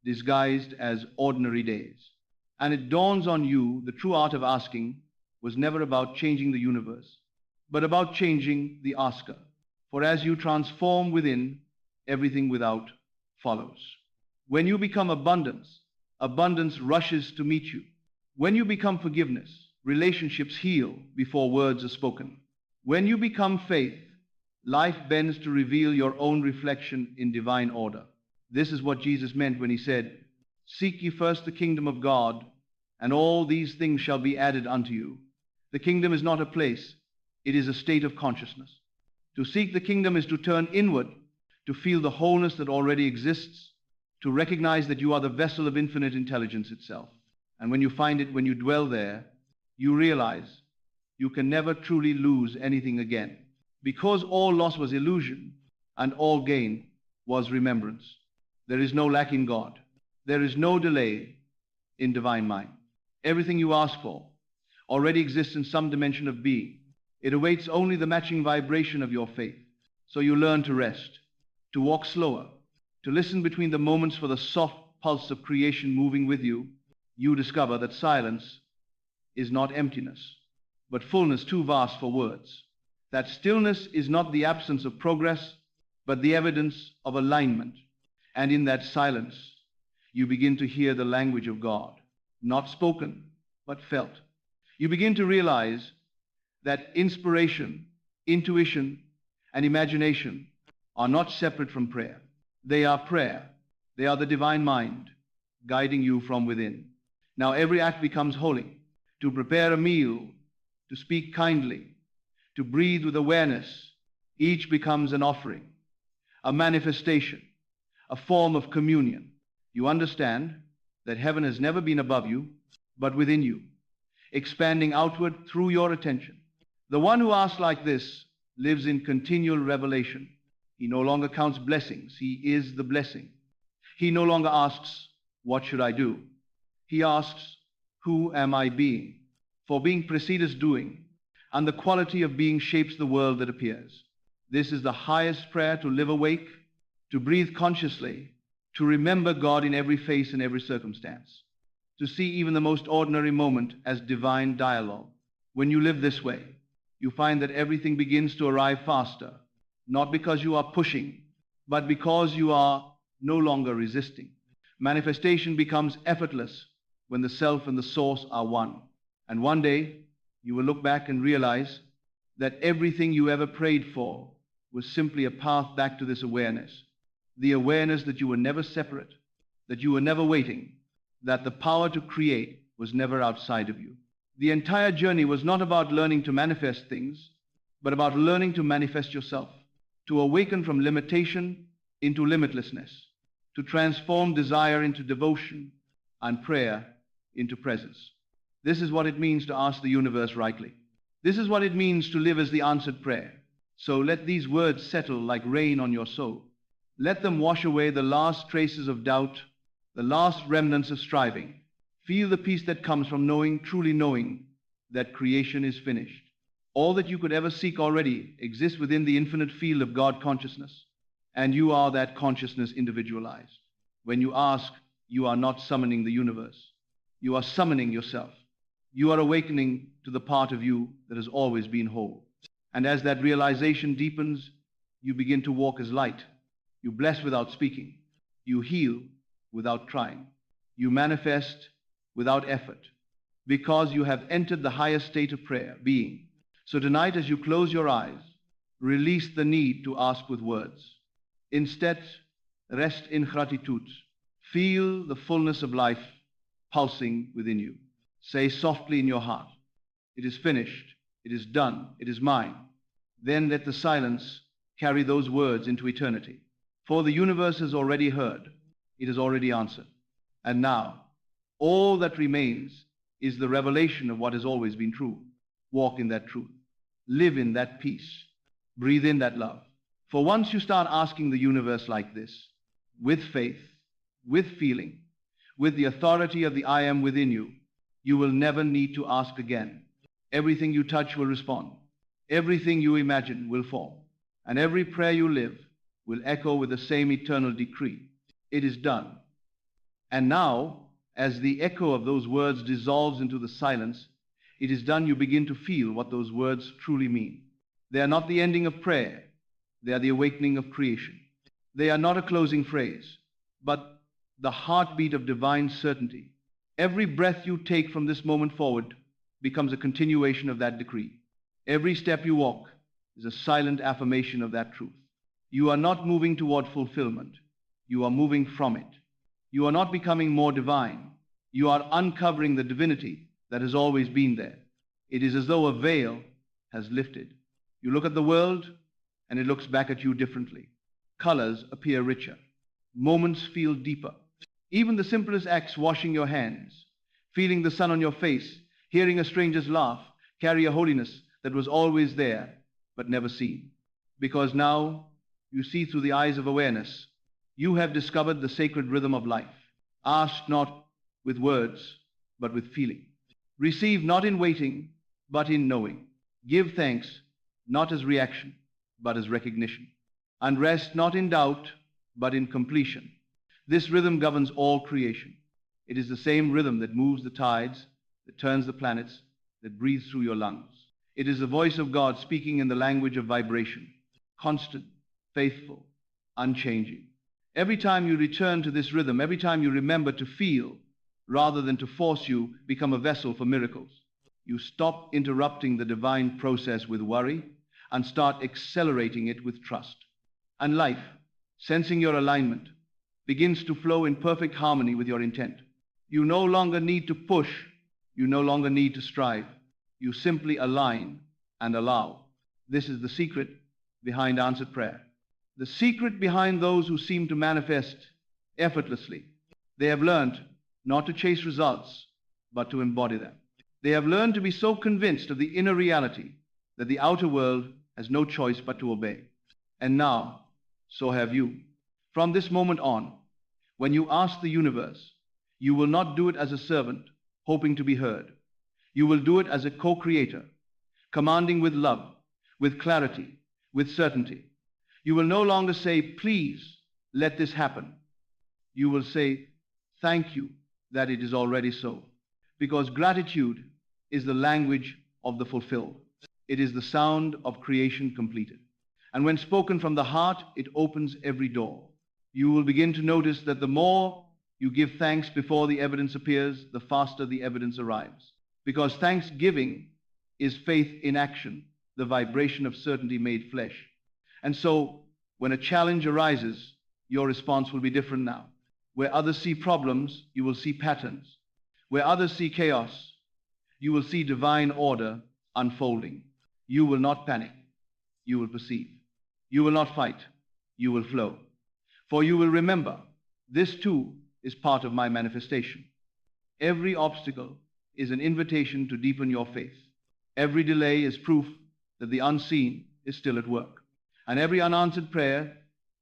disguised as ordinary days. And it dawns on you the true art of asking was never about changing the universe, but about changing the asker. For as you transform within, everything without follows. When you become abundance, abundance rushes to meet you. When you become forgiveness, relationships heal before words are spoken. When you become faith, life bends to reveal your own reflection in divine order. This is what Jesus meant when he said, "Seek ye first the kingdom of God, and all these things shall be added unto you." The kingdom is not a place, it is a state of consciousness. To seek the kingdom is to turn inward, to feel the wholeness that already exists, to recognize that you are the vessel of infinite intelligence itself. And when you find it, when you dwell there, you realize you can never truly lose anything again, because all loss was illusion and all gain was remembrance. There is no lack in God. There is no delay in divine mind. Everything you ask for already exists in some dimension of being. It awaits only the matching vibration of your faith. So you learn to rest, to walk slower, to listen between the moments for the soft pulse of creation moving with you. You discover that silence is not emptiness, but fullness too vast for words. That stillness is not the absence of progress, but the evidence of alignment. And in that silence, you begin to hear the language of God, not spoken, but felt. You begin to realize that inspiration, intuition, and imagination are not separate from prayer. They are prayer. They are the divine mind guiding you from within. Now every act becomes holy. To prepare a meal, to speak kindly, to breathe with awareness, each becomes an offering, a manifestation, a form of communion. You understand that heaven has never been above you, but within you, expanding outward through your attention. The one who asks like this lives in continual revelation. He no longer counts blessings. He is the blessing. He no longer asks, "What should I do?" He asks, "Who am I being?" For being precedes doing, and the quality of being shapes the world that appears. This is the highest prayer: to live awake, to breathe consciously, to remember God in every face and every circumstance, to see even the most ordinary moment as divine dialogue. When you live this way, you find that everything begins to arrive faster, not because you are pushing, but because you are no longer resisting. Manifestation becomes effortless when the self and the source are one. And one day, you will look back and realize that everything you ever prayed for was simply a path back to this awareness. The awareness that you were never separate, that you were never waiting, that the power to create was never outside of you. The entire journey was not about learning to manifest things, but about learning to manifest yourself, to awaken from limitation into limitlessness, to transform desire into devotion and prayer into presence. This is what it means to ask the universe rightly. This is what it means to live as the answered prayer. So let these words settle like rain on your soul. Let them wash away the last traces of doubt, the last remnants of striving. Feel the peace that comes from knowing, truly knowing, that creation is finished. All that you could ever seek already exists within the infinite field of God consciousness, and you are that consciousness individualized. When you ask, you are not summoning the universe. You are summoning yourself. You are awakening to the part of you that has always been whole. And as that realization deepens, you begin to walk as light. You bless without speaking. You heal without trying. You manifest without effort, because you have entered the highest state of prayer, being. So tonight, as you close your eyes, release the need to ask with words. Instead, rest in gratitude. Feel the fullness of life pulsing within you. Say softly in your heart, it is finished, it is done, it is mine. Then let the silence carry those words into eternity. For the universe has already heard, it has already answered. And now, all that remains is the revelation of what has always been true. Walk in that truth. Live in that peace. Breathe in that love. For once you start asking the universe like this, with faith, with feeling, with the authority of the I am within you, you will never need to ask again. Everything you touch will respond. Everything you imagine will form. And every prayer you live will echo with the same eternal decree. It is done. And now, as the echo of those words dissolves into the silence, it is done, you begin to feel what those words truly mean. They are not the ending of prayer. They are the awakening of creation. They are not a closing phrase, but the heartbeat of divine certainty. Every breath you take from this moment forward becomes a continuation of that decree. Every step you walk is a silent affirmation of that truth. You are not moving toward fulfillment. You are moving from it. You are not becoming more divine. You are uncovering the divinity that has always been there. It is as though a veil has lifted. You look at the world, and it looks back at you differently. Colors appear richer. Moments feel deeper. Even the simplest acts, washing your hands, feeling the sun on your face, hearing a stranger's laugh, carry a holiness that was always there, but never seen. Because now you see through the eyes of awareness. You have discovered the sacred rhythm of life. Ask not with words, but with feeling. Receive not in waiting, but in knowing. Give thanks, not as reaction, but as recognition. And rest not in doubt, but in completion. This rhythm governs all creation. It is the same rhythm that moves the tides, that turns the planets, that breathes through your lungs. It is the voice of God speaking in the language of vibration, constant, faithful, unchanging. Every time you return to this rhythm, every time you remember to feel, rather than to force, you become a vessel for miracles. You stop interrupting the divine process with worry and start accelerating it with trust. And life, sensing your alignment, begins to flow in perfect harmony with your intent. You no longer need to push. You no longer need to strive. You simply align and allow. This is the secret behind answered prayer. The secret behind those who seem to manifest effortlessly. They have learned not to chase results, but to embody them. They have learned to be so convinced of the inner reality that the outer world has no choice but to obey. And now, so have you. From this moment on, when you ask the universe, you will not do it as a servant, hoping to be heard. You will do it as a co-creator, commanding with love, with clarity, with certainty. You will no longer say, please, let this happen. You will say, thank you that it is already so. Because gratitude is the language of the fulfilled. It is the sound of creation completed. And when spoken from the heart, it opens every door. You will begin to notice that the more You give thanks before the evidence appears, the faster the evidence arrives. Because thanksgiving is faith in action, the vibration of certainty made flesh. And so, when a challenge arises, your response will be different now. Where others see problems, you will see patterns. Where others see chaos, you will see divine order unfolding. You will not panic. You will perceive. You will not fight. You will flow. For you will remember, this too is part of my manifestation. Every obstacle is an invitation to deepen your faith. Every delay is proof that the unseen is still at work. And every unanswered prayer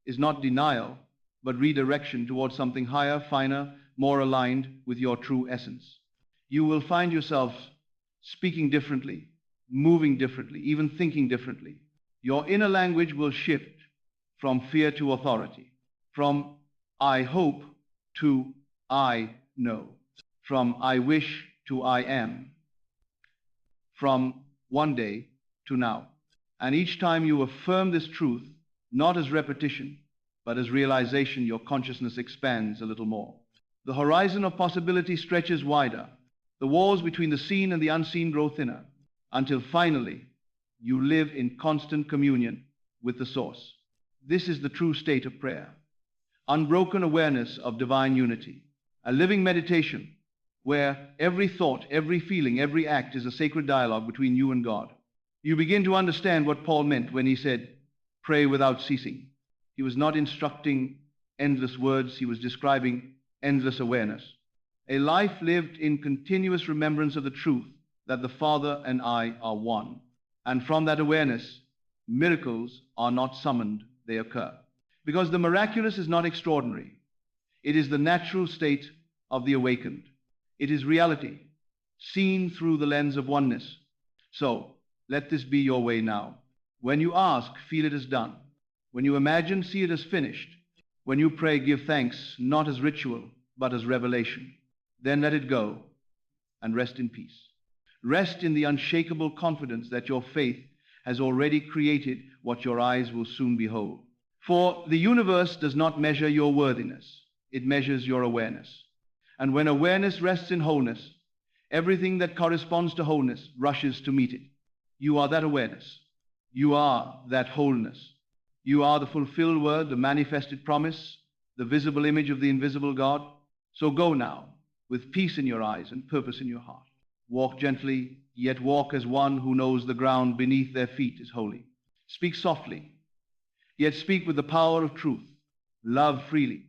is not denial, but redirection towards something higher, finer, more aligned with your true essence. You will find yourself speaking differently, moving differently, even thinking differently. Your inner language will shift from fear to authority, from I hope to I know, from I wish to I am, from one day to now. And each time you affirm this truth, not as repetition, but as realization, your consciousness expands a little more. The horizon of possibility stretches wider. The walls between the seen and the unseen grow thinner, until finally you live in constant communion with the source. This is the true state of prayer. Unbroken awareness of divine unity. A living meditation where every thought, every feeling, every act is a sacred dialogue between you and God. You begin to understand what Paul meant when he said, pray without ceasing. He was not instructing endless words, he was describing endless awareness. A life lived in continuous remembrance of the truth that the Father and I are one. And from that awareness, miracles are not summoned, they occur. Because the miraculous is not extraordinary. It is the natural state of the awakened. It is reality, seen through the lens of oneness. So, let this be your way now. When you ask, feel it as done. When you imagine, see it as finished. When you pray, give thanks, not as ritual, but as revelation. Then let it go and rest in peace. Rest in the unshakable confidence that your faith has already created what your eyes will soon behold. For the universe does not measure your worthiness. It measures your awareness. And when awareness rests in wholeness, everything that corresponds to wholeness rushes to meet it. You are that awareness. You are that wholeness. You are the fulfilled word, the manifested promise, the visible image of the invisible God. So go now, with peace in your eyes and purpose in your heart. Walk gently, yet walk as one who knows the ground beneath their feet is holy. Speak softly, yet speak with the power of truth. Love freely,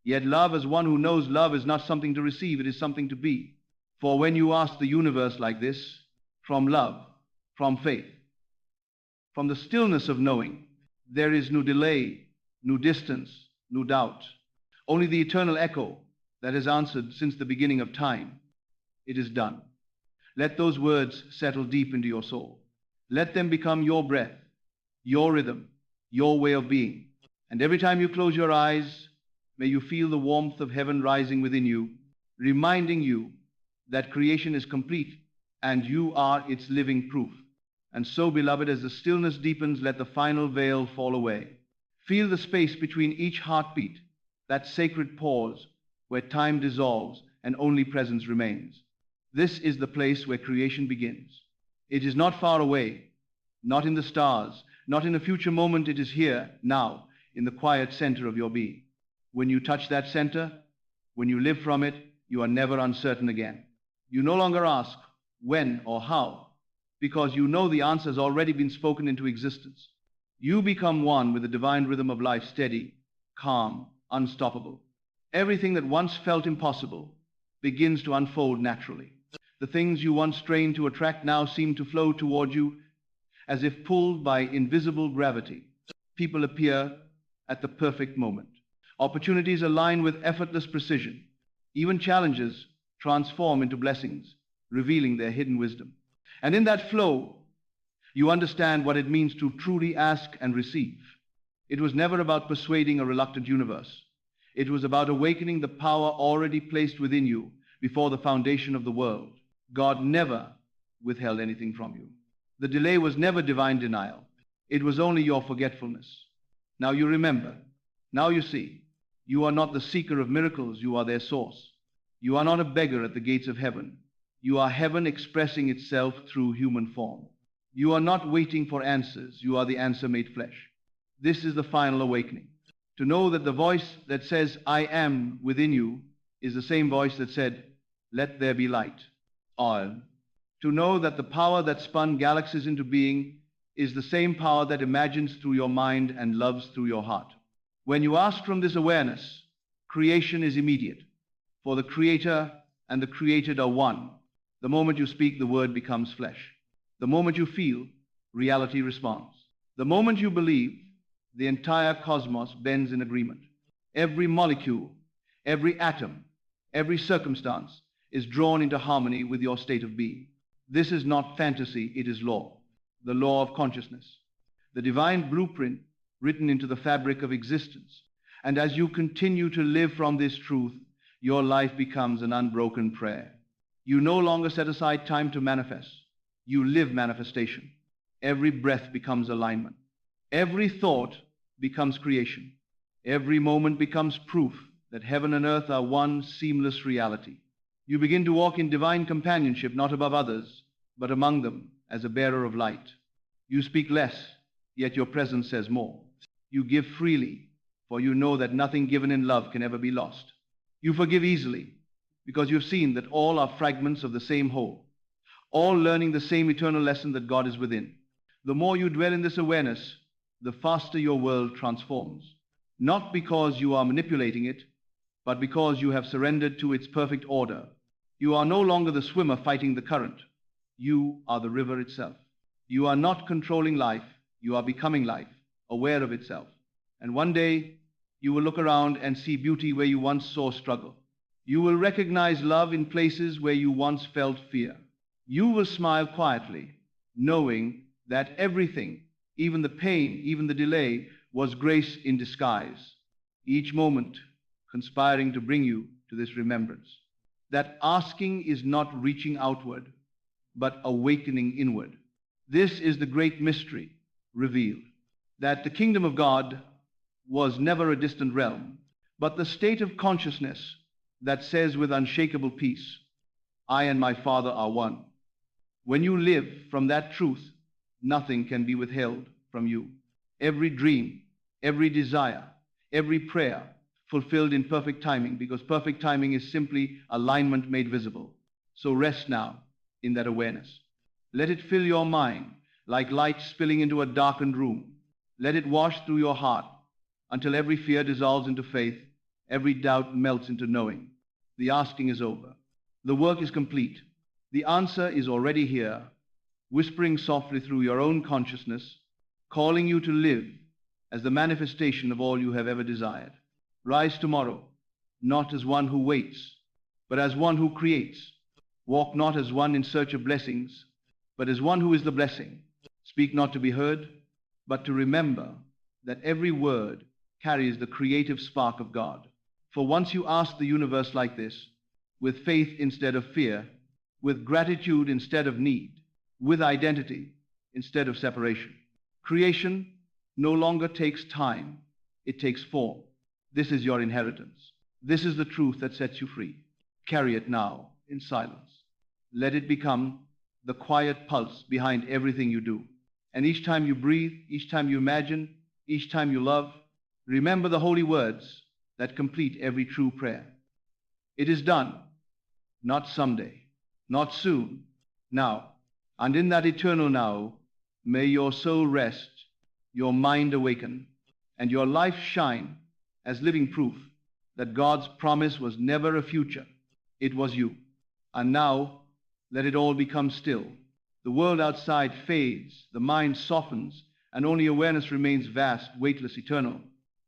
yet love as one who knows love is not something to receive, it is something to be. For when you ask the universe like this, from love, from faith, from the stillness of knowing, there is no delay, no distance, no doubt. Only the eternal echo that has answered since the beginning of time. It is done. Let those words settle deep into your soul. Let them become your breath, your rhythm, your way of being. And every time you close your eyes, may you feel the warmth of heaven rising within you, reminding you that creation is complete and you are its living proof. And so, beloved, as the stillness deepens, let the final veil fall away. Feel the space between each heartbeat, that sacred pause where time dissolves and only presence remains. This is the place where creation begins. It is not far away, not in the stars, not in a future moment. It is here, now, in the quiet center of your being. When you touch that center, when you live from it, you are never uncertain again. You no longer ask when or how, because you know the answer has already been spoken into existence. You become one with the divine rhythm of life, steady, calm, unstoppable. Everything that once felt impossible begins to unfold naturally. The things you once strained to attract now seem to flow toward you as if pulled by invisible gravity. People appear at the perfect moment. Opportunities align with effortless precision. Even challenges transform into blessings, revealing their hidden wisdom. And in that flow, you understand what it means to truly ask and receive. It was never about persuading a reluctant universe. It was about awakening the power already placed within you before the foundation of the world. God never withheld anything from you. The delay was never divine denial. It was only your forgetfulness. Now you remember. Now you see. You are not the seeker of miracles, you are their source. You are not a beggar at the gates of heaven. You are heaven expressing itself through human form. You are not waiting for answers, you are the answer made flesh. This is the final awakening. To know that the voice that says, I am within you, is the same voice that said, let there be light. Or to know that the power that spun galaxies into being is the same power that imagines through your mind and loves through your heart. When you ask from this awareness, creation is immediate. For the Creator and the created are one. The moment you speak, the word becomes flesh. The moment you feel, reality responds. The moment you believe, the entire cosmos bends in agreement. Every molecule, every atom, every circumstance is drawn into harmony with your state of being. This is not fantasy, it is law, the law of consciousness, the divine blueprint written into the fabric of existence. And as you continue to live from this truth, your life becomes an unbroken prayer. You no longer set aside time to manifest. You live manifestation. Every breath becomes alignment. Every thought becomes creation. Every moment becomes proof that heaven and earth are one seamless reality. You begin to walk in divine companionship, not above others, but among them as a bearer of light. You speak less, yet your presence says more. You give freely, for you know that nothing given in love can ever be lost. You forgive easily, because you've seen that all are fragments of the same whole, all learning the same eternal lesson that God is within. The more you dwell in this awareness, the faster your world transforms, not because you are manipulating it, but because you have surrendered to its perfect order. You are no longer the swimmer fighting the current. You are the river itself. You are not controlling life, you are becoming life, aware of itself. And one day, you will look around and see beauty where you once saw struggle. You will recognize love in places where you once felt fear. You will smile quietly, knowing that everything, even the pain, even the delay, was grace in disguise. Each moment conspiring to bring you to this remembrance. That asking is not reaching outward, but awakening inward. This is the great mystery revealed, that the kingdom of God was never a distant realm, but the state of consciousness that says with unshakable peace, I and my Father are one. When you live from that truth, nothing can be withheld from you. Every dream, every desire, every prayer fulfilled in perfect timing, because perfect timing is simply alignment made visible. So rest now in that awareness. Let it fill your mind like light spilling into a darkened room. Let it wash through your heart until every fear dissolves into faith, every doubt melts into knowing. The asking is over. The work is complete. The answer is already here, whispering softly through your own consciousness, calling you to live as the manifestation of all you have ever desired. Rise tomorrow, not as one who waits, but as one who creates. Walk not as one in search of blessings, but as one who is the blessing. Speak not to be heard, but to remember that every word carries the creative spark of God. For once you ask the universe like this, with faith instead of fear, with gratitude instead of need, with identity instead of separation. Creation no longer takes time, it takes form. This is your inheritance. This is the truth that sets you free. Carry it now in silence. Let it become the quiet pulse behind everything you do. And each time you breathe, each time you imagine, each time you love, remember the holy words that complete every true prayer. It is done, not someday, not soon, now. And in that eternal now, may your soul rest, your mind awaken, and your life shine as living proof that God's promise was never a future, it was you. And now, let it all become still. The world outside fades, the mind softens, and only awareness remains vast, weightless, eternal.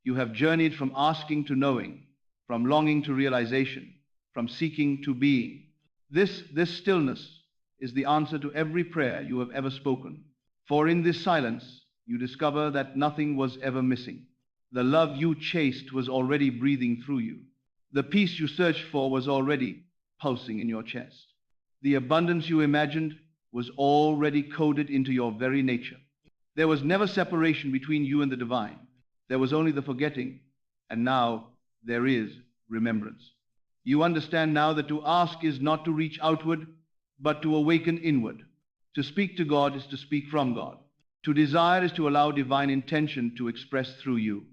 You have journeyed from asking to knowing, from longing to realization, from seeking to being. This stillness is the answer to every prayer you have ever spoken. For in this silence, you discover that nothing was ever missing. The love you chased was already breathing through you. The peace you searched for was already pulsing in your chest. The abundance you imagined was already coded into your very nature. There was never separation between you and the divine. There was only the forgetting, and now there is remembrance. You understand now that to ask is not to reach outward, but to awaken inward. To speak to God is to speak from God. To desire is to allow divine intention to express through you.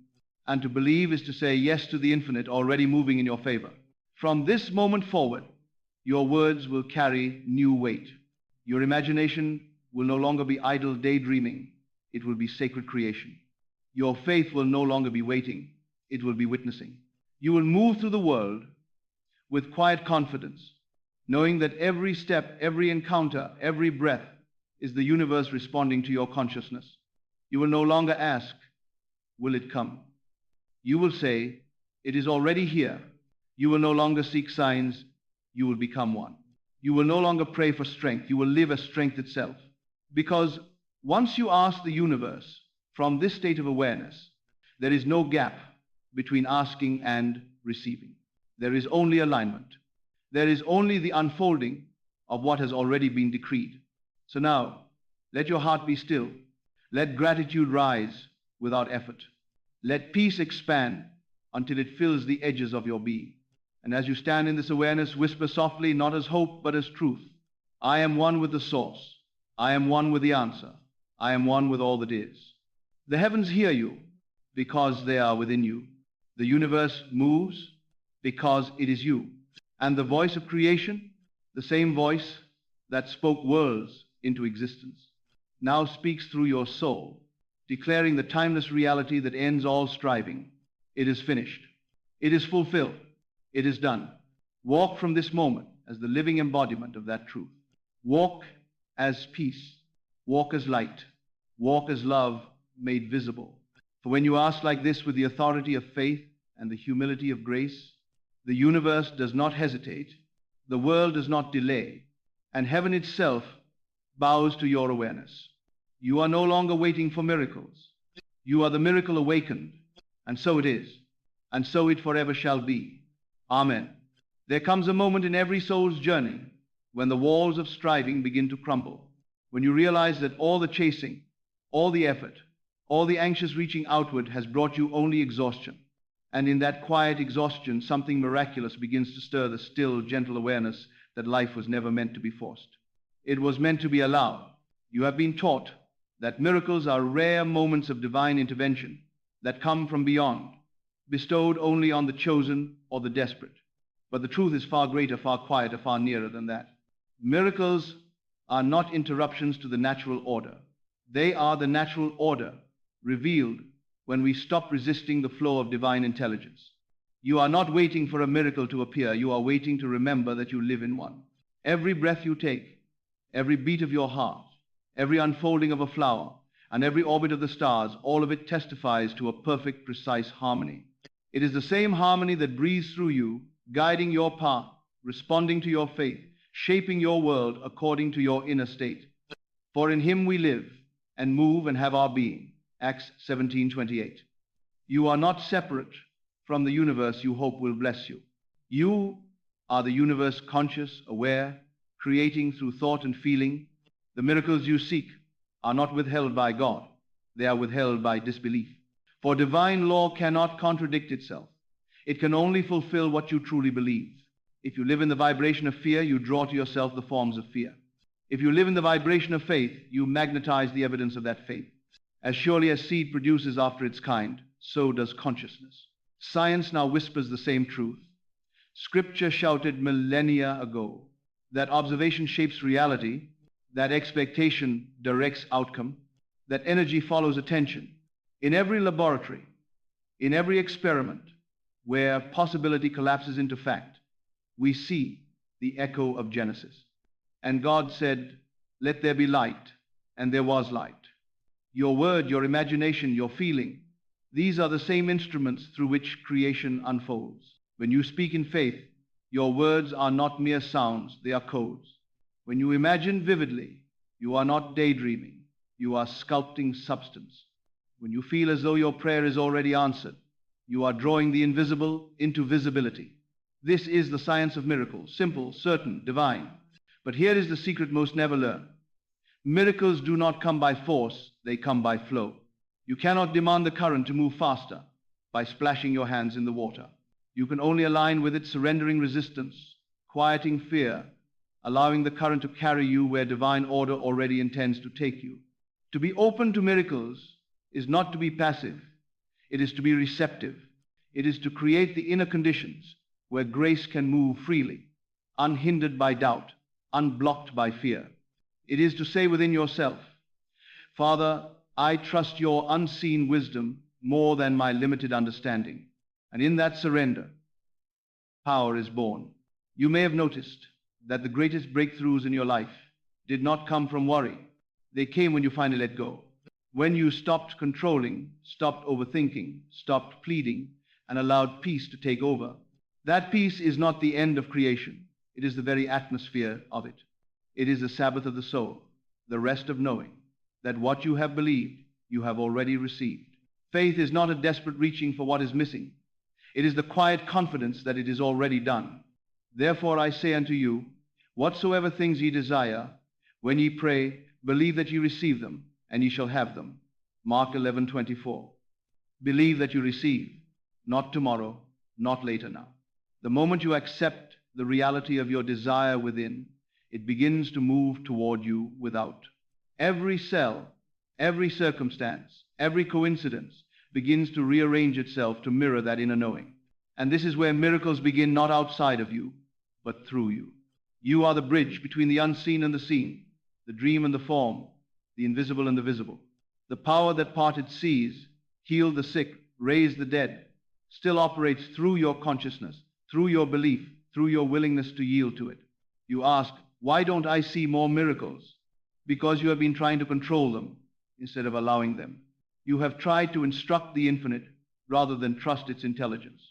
And to believe is to say yes to the infinite already moving in your favor. From this moment forward, your words will carry new weight. Your imagination will no longer be idle daydreaming. It will be sacred creation. Your faith will no longer be waiting. It will be witnessing. You will move through the world with quiet confidence, knowing that every step, every encounter, every breath is the universe responding to your consciousness. You will no longer ask, will it come? You will say, it is already here. You will no longer seek signs. You will become one. You will no longer pray for strength. You will live as strength itself. Because once you ask the universe from this state of awareness, there is no gap between asking and receiving. There is only alignment. There is only the unfolding of what has already been decreed. So now, let your heart be still. Let gratitude rise without effort. Let peace expand until it fills the edges of your being. And as you stand in this awareness, whisper softly, not as hope, but as truth. I am one with the source. I am one with the answer. I am one with all that is. The heavens hear you because they are within you. The universe moves because it is you. And the voice of creation, the same voice that spoke worlds into existence, now speaks through your soul, declaring the timeless reality that ends all striving. It is finished. It is fulfilled. It is done. Walk from this moment as the living embodiment of that truth. Walk as peace. Walk as light. Walk as love made visible. For when you ask like this with the authority of faith and the humility of grace, the universe does not hesitate, the world does not delay, and heaven itself bows to your awareness. You are no longer waiting for miracles. You are the miracle awakened, and so it is, and so it forever shall be. Amen. There comes a moment in every soul's journey when the walls of striving begin to crumble, when you realize that all the chasing, all the effort, all the anxious reaching outward has brought you only exhaustion. And in that quiet exhaustion, something miraculous begins to stir the still, gentle awareness that life was never meant to be forced. It was meant to be allowed. You have been taught that miracles are rare moments of divine intervention that come from beyond, bestowed only on the chosen or the desperate. But the truth is far greater, far quieter, far nearer than that. Miracles are not interruptions to the natural order. They are the natural order revealed when we stop resisting the flow of divine intelligence. You are not waiting for a miracle to appear. You are waiting to remember that you live in one. Every breath you take, every beat of your heart, every unfolding of a flower, and every orbit of the stars, all of it testifies to a perfect, precise harmony. It is the same harmony that breathes through you, guiding your path, responding to your faith, shaping your world according to your inner state. For in him we live and move and have our being. Acts 17:28. You are not separate from the universe you hope will bless you. You are the universe, conscious, aware, creating through thought and feeling. The miracles you seek are not withheld by God. They are withheld by disbelief. For divine law cannot contradict itself. It can only fulfill what you truly believe. If you live in the vibration of fear, you draw to yourself the forms of fear. If you live in the vibration of faith, you magnetize the evidence of that faith. As surely as seed produces after its kind, so does consciousness. Science now whispers the same truth. Scripture shouted millennia ago that observation shapes reality, that expectation directs outcome, that energy follows attention. In every laboratory, in every experiment where possibility collapses into fact, we see the echo of Genesis. And God said, "Let there be light," and there was light. Your word, your imagination, your feeling, these are the same instruments through which creation unfolds. When you speak in faith, your words are not mere sounds, they are codes. When you imagine vividly, you are not daydreaming, you are sculpting substance. When you feel as though your prayer is already answered, you are drawing the invisible into visibility. This is the science of miracles, simple, certain, divine. But here is the secret most never learn. Miracles do not come by force, they come by flow. You cannot demand the current to move faster by splashing your hands in the water. You can only align with it surrendering resistance, quieting fear, allowing the current to carry you where divine order already intends to take you. To be open to miracles is not to be passive. It is to be receptive. It is to create the inner conditions where grace can move freely, unhindered by doubt, unblocked by fear. It is to say within yourself, Father, I trust your unseen wisdom more than my limited understanding. And in that surrender, power is born. You may have noticed that the greatest breakthroughs in your life did not come from worry. They came when you finally let go. When you stopped controlling, stopped overthinking, stopped pleading, and allowed peace to take over. That peace is not the end of creation. It is the very atmosphere of it. It is the Sabbath of the soul, the rest of knowing that what you have believed, you have already received. Faith is not a desperate reaching for what is missing. It is the quiet confidence that it is already done. Therefore I say unto you, whatsoever things ye desire, when ye pray, believe that ye receive them, and ye shall have them. Mark 11:24. Believe that you receive, not tomorrow, not later now. The moment you accept the reality of your desire within, it begins to move toward you without. Every cell, every circumstance, every coincidence begins to rearrange itself to mirror that inner knowing. And this is where miracles begin, not outside of you, but through you. You are the bridge between the unseen and the seen, the dream and the form, the invisible and the visible. The power that parted seas, healed the sick, raised the dead, still operates through your consciousness, through your belief, through your willingness to yield to it. You ask, why don't I see more miracles? Because you have been trying to control them instead of allowing them. You have tried to instruct the infinite rather than trust its intelligence.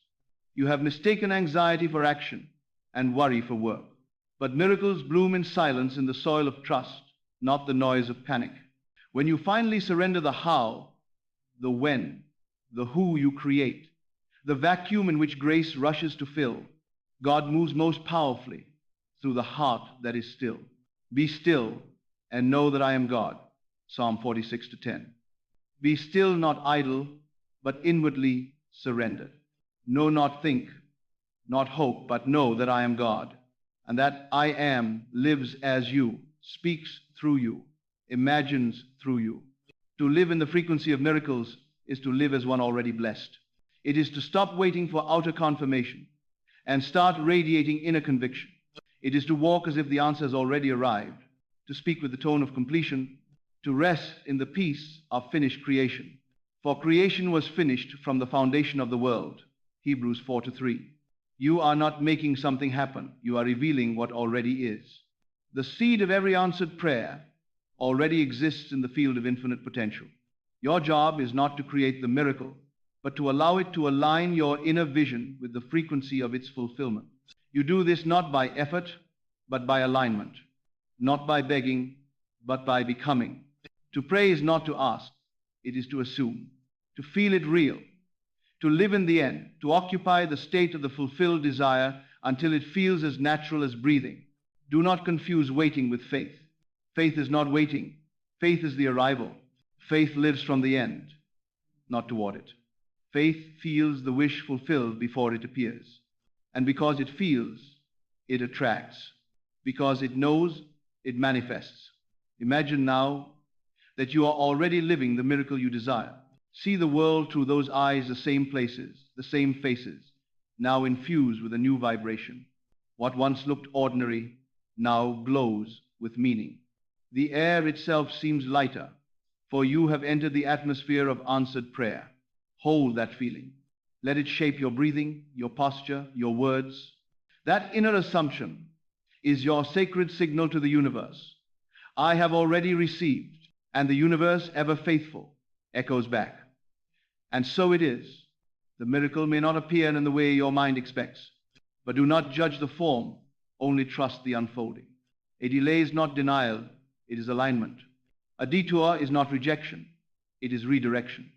You have mistaken anxiety for action and worry for work. But miracles bloom in silence in the soil of trust, not the noise of panic. When you finally surrender the how, the when, the who you create, the vacuum in which grace rushes to fill, God moves most powerfully through the heart that is still. Be still and know that I am God. Psalm 46:10. Be still, not idle, but inwardly surrendered. Know not think, not hope, but know that I am God, and that I am lives as you, speaks through you, imagines through you. To live in the frequency of miracles is to live as one already blessed. It is to stop waiting for outer confirmation and start radiating inner conviction. It is to walk as if the answer has already arrived, to speak with the tone of completion, to rest in the peace of finished creation. For creation was finished from the foundation of the world. Hebrews 4:3. You are not making something happen. You are revealing what already is. The seed of every answered prayer already exists in the field of infinite potential. Your job is not to create the miracle, but to allow it to align your inner vision with the frequency of its fulfillment. You do this not by effort, but by alignment. Not by begging, but by becoming. To pray is not to ask, it is to assume, to feel it real, to live in the end, to occupy the state of the fulfilled desire until it feels as natural as breathing. Do not confuse waiting with faith. Faith is not waiting. Faith is the arrival. Faith lives from the end, not toward it. Faith feels the wish fulfilled before it appears. And because it feels, it attracts. Because it knows, it manifests. Imagine now that you are already living the miracle you desire. See the world through those eyes, the same places, the same faces, now infused with a new vibration. What once looked ordinary now glows with meaning. The air itself seems lighter, for you have entered the atmosphere of answered prayer. Hold that feeling. Let it shape your breathing, your posture, your words. That inner assumption is your sacred signal to the universe. I have already received, and the universe, ever faithful, echoes back. And so it is. The miracle may not appear in the way your mind expects, but do not judge the form, only trust the unfolding. A delay is not denial, it is alignment. A detour is not rejection, it is redirection.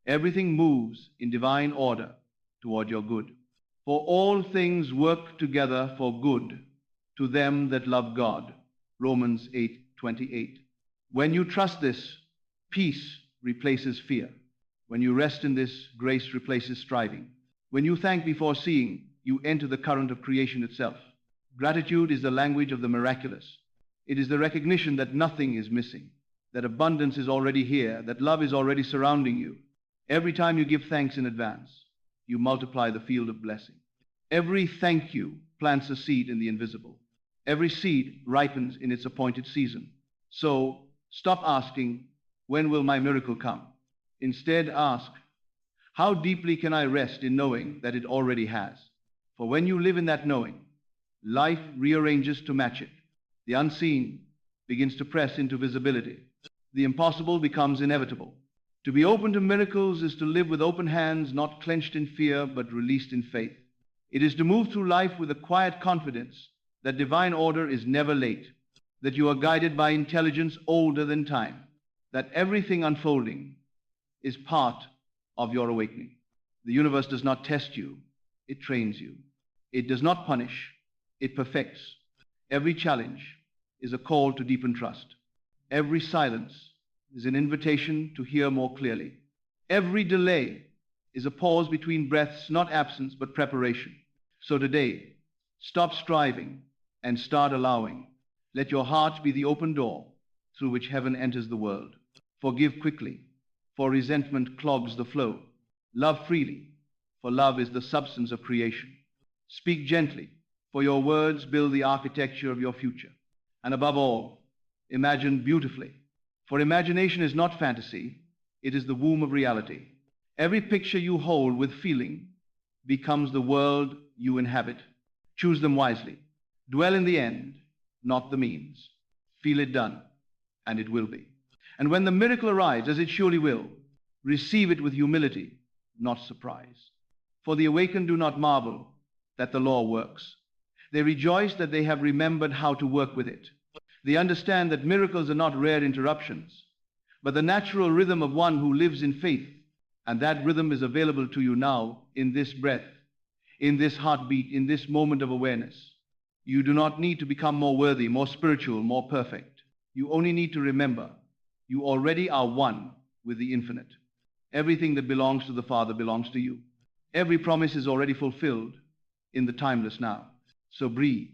Everything moves in divine order toward your good. For all things work together for good to them that love God. Romans 8:28. When you trust this, peace replaces fear. When you rest in this, grace replaces striving. When you thank before seeing, you enter the current of creation itself. Gratitude is the language of the miraculous. It is the recognition that nothing is missing, that abundance is already here, that love is already surrounding you. Every time you give thanks in advance, you multiply the field of blessing. Every thank you plants a seed in the invisible. Every seed ripens in its appointed season. So stop asking, when will my miracle come? Instead ask, how deeply can I rest in knowing that it already has? For when you live in that knowing, life rearranges to match it. The unseen begins to press into visibility. The impossible becomes inevitable. To be open to miracles is to live with open hands, not clenched in fear, but released in faith. It is to move through life with a quiet confidence that divine order is never late, that you are guided by intelligence older than time, that everything unfolding is part of your awakening. The universe does not test you, it trains you. It does not punish, it perfects. Every challenge is a call to deepen trust. Every silence is an invitation to hear more clearly. Every delay is a pause between breaths, not absence, but preparation. So today, stop striving and start allowing. Let your heart be the open door through which heaven enters the world. Forgive quickly, for resentment clogs the flow. Love freely, for love is the substance of creation. Speak gently, for your words build the architecture of your future. And above all, imagine beautifully, for imagination is not fantasy, it is the womb of reality. Every picture you hold with feeling becomes the world you inhabit. Choose them wisely. Dwell in the end, not the means. Feel it done, and it will be. And when the miracle arrives, as it surely will, receive it with humility, not surprise. For the awakened do not marvel that the law works. They rejoice that they have remembered how to work with it. They understand that miracles are not rare interruptions, but the natural rhythm of one who lives in faith, and that rhythm is available to you now in this breath, in this heartbeat, in this moment of awareness. You do not need to become more worthy, more spiritual, more perfect. You only need to remember you already are one with the infinite. Everything that belongs to the Father belongs to you. Every promise is already fulfilled in the timeless now. So breathe.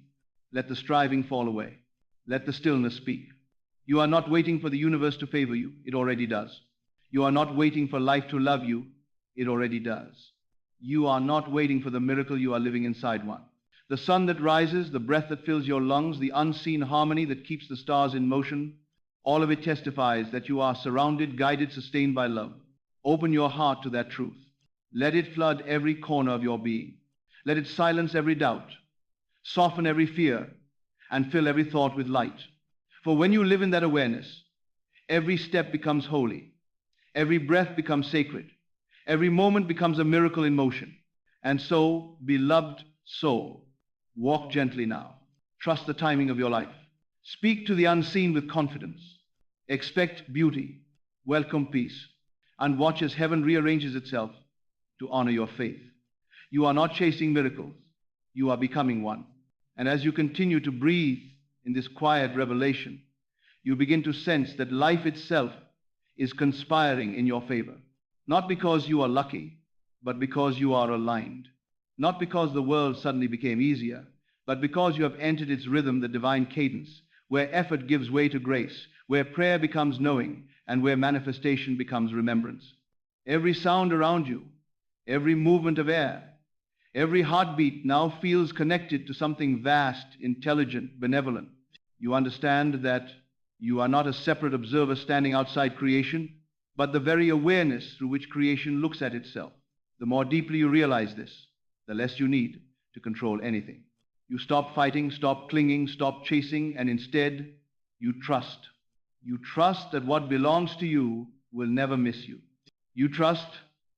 Let the striving fall away. Let the stillness speak. You are not waiting for the universe to favor you. It already does. You are not waiting for life to love you. It already does. You are not waiting for the miracle. You are living inside one. The sun that rises, the breath that fills your lungs, the unseen harmony that keeps the stars in motion, all of it testifies that you are surrounded, guided, sustained by love. Open your heart to that truth. Let it flood every corner of your being. Let it silence every doubt, soften every fear, and fill every thought with light. For when you live in that awareness, every step becomes holy. Every breath becomes sacred. Every moment becomes a miracle in motion. And so, beloved soul, walk gently now. Trust the timing of your life. Speak to the unseen with confidence. Expect beauty, welcome peace, and watch as heaven rearranges itself to honor your faith. You are not chasing miracles. You are becoming one. And as you continue to breathe in this quiet revelation, you begin to sense that life itself is conspiring in your favor. Not because you are lucky, but because you are aligned. Not because the world suddenly became easier, but because you have entered its rhythm, the divine cadence, where effort gives way to grace, where prayer becomes knowing, and where manifestation becomes remembrance. Every sound around you, every movement of air, every heartbeat now feels connected to something vast, intelligent, benevolent. You understand that you are not a separate observer standing outside creation, but the very awareness through which creation looks at itself. The more deeply you realize this, the less you need to control anything. You stop fighting, stop clinging, stop chasing, and instead you trust. You trust that what belongs to you will never miss you. You trust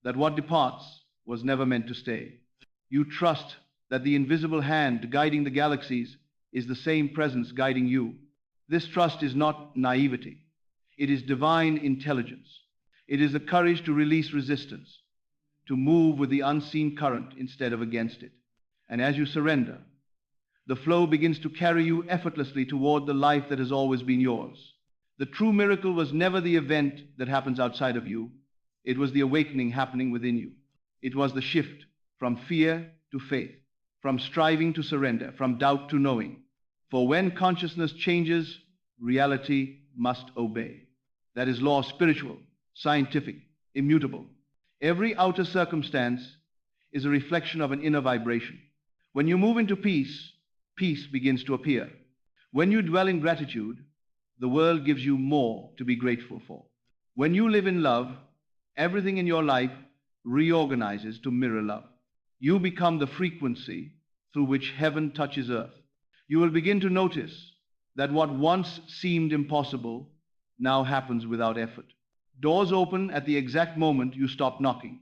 that what departs was never meant to stay. You trust that the invisible hand guiding the galaxies is the same presence guiding you. This trust is not naivety. It is divine intelligence. It is the courage to release resistance, to move with the unseen current instead of against it. And as you surrender, the flow begins to carry you effortlessly toward the life that has always been yours. The true miracle was never the event that happens outside of you. It was the awakening happening within you. It was the shift from fear to faith, from striving to surrender, from doubt to knowing. For when consciousness changes, reality must obey. That is law spiritual, scientific, immutable. Every outer circumstance is a reflection of an inner vibration. When you move into peace, peace begins to appear. When you dwell in gratitude, the world gives you more to be grateful for. When you live in love, everything in your life reorganizes to mirror love. You become the frequency through which heaven touches earth. You will begin to notice that what once seemed impossible now happens without effort. Doors open at the exact moment you stop knocking.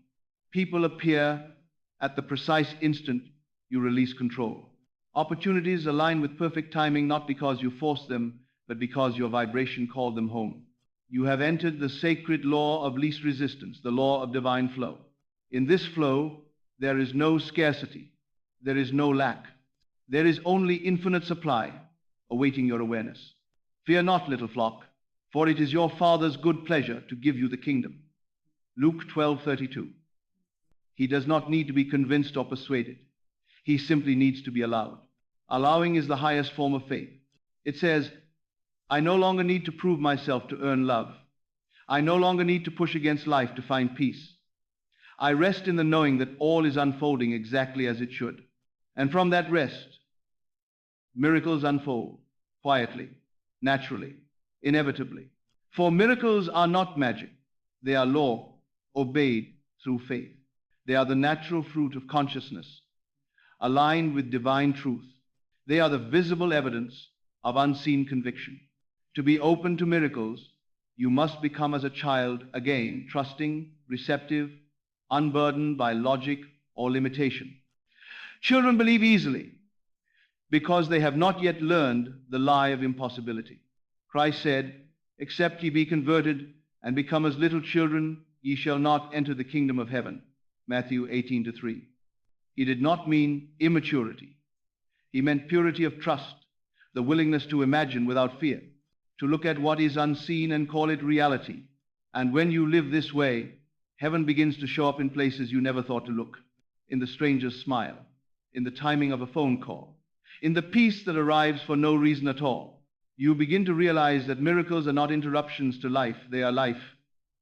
People appear at the precise instant you release control. Opportunities align with perfect timing, not because you forced them, but because your vibration called them home. You have entered the sacred law of least resistance, the law of divine flow. In this flow, there is no scarcity. There is no lack. There is only infinite supply awaiting your awareness. Fear not, little flock, for it is your Father's good pleasure to give you the kingdom. Luke 12:32. He does not need to be convinced or persuaded. He simply needs to be allowed. Allowing is the highest form of faith. It says, I no longer need to prove myself to earn love. I no longer need to push against life to find peace. I rest in the knowing that all is unfolding exactly as it should. And from that rest, miracles unfold quietly, naturally, inevitably. For miracles are not magic. They are law, obeyed through faith. They are the natural fruit of consciousness, aligned with divine truth. They are the visible evidence of unseen conviction. To be open to miracles, you must become as a child again, trusting, receptive, unburdened by logic or limitation. Children believe easily because they have not yet learned the lie of impossibility. Christ said, except ye be converted and become as little children, ye shall not enter the kingdom of heaven. Matthew 18:3. He did not mean immaturity. He meant purity of trust, the willingness to imagine without fear, to look at what is unseen and call it reality. And when you live this way, heaven begins to show up in places you never thought to look, in the stranger's smile, in the timing of a phone call, in the peace that arrives for no reason at all. You begin to realize that miracles are not interruptions to life, they are life,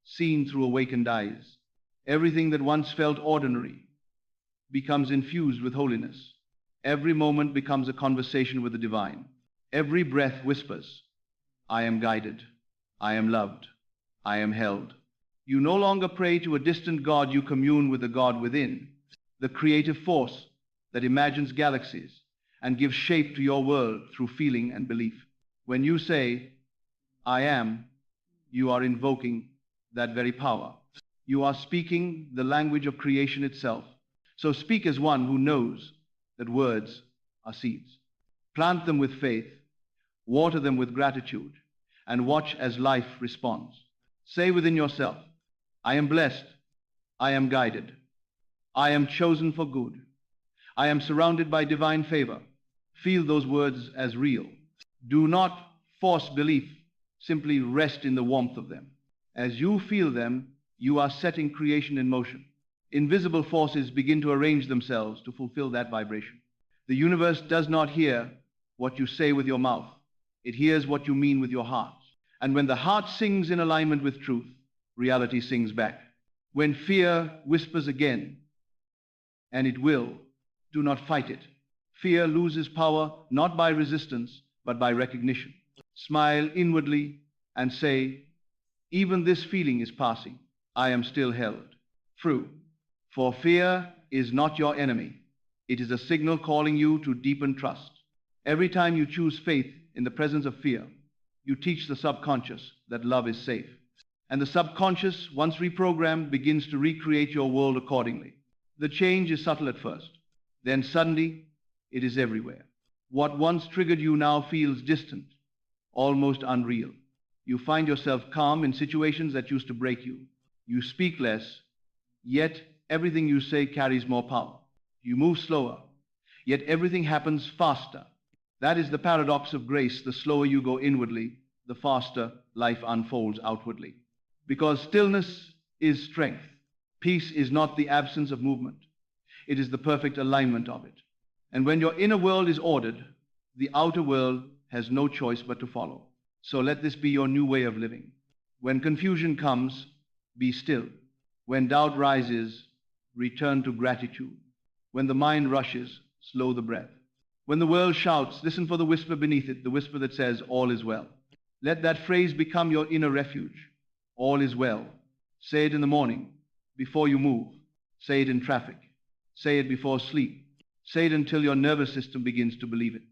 seen through awakened eyes. Everything that once felt ordinary becomes infused with holiness. Every moment becomes a conversation with the divine. Every breath whispers, I am guided, I am loved, I am held. You no longer pray to a distant God, you commune with the God within, the creative force that imagines galaxies and gives shape to your world through feeling and belief. When you say, I am, you are invoking that very power. You are speaking the language of creation itself. So speak as one who knows that words are seeds. Plant them with faith, water them with gratitude, and watch as life responds. Say within yourself, I am blessed, I am guided, I am chosen for good, I am surrounded by divine favor. Feel those words as real. Do not force belief, simply rest in the warmth of them. As you feel them, you are setting creation in motion. Invisible forces begin to arrange themselves to fulfill that vibration. The universe does not hear what you say with your mouth. It hears what you mean with your heart. And when the heart sings in alignment with truth, reality sings back. When fear whispers again, and it will, do not fight it. Fear loses power not by resistance, but by recognition. Smile inwardly and say, even this feeling is passing. I am still held. True. For fear is not your enemy. It is a signal calling you to deepen trust. Every time you choose faith in the presence of fear, you teach the subconscious that love is safe. And the subconscious, once reprogrammed, begins to recreate your world accordingly. The change is subtle at first. Then suddenly, it is everywhere. What once triggered you now feels distant, almost unreal. You find yourself calm in situations that used to break you. You speak less, yet everything you say carries more power. You move slower, yet everything happens faster. That is the paradox of grace. The slower you go inwardly, the faster life unfolds outwardly. Because stillness is strength. Peace is not the absence of movement. It is the perfect alignment of it. And when your inner world is ordered, the outer world has no choice but to follow. So let this be your new way of living. When confusion comes, be still. When doubt rises, return to gratitude. When the mind rushes, slow the breath. When the world shouts, listen for the whisper beneath it, the whisper that says, all is well. Let that phrase become your inner refuge. All is well. Say it in the morning, before you move. Say it in traffic. Say it before sleep. Say it until your nervous system begins to believe it.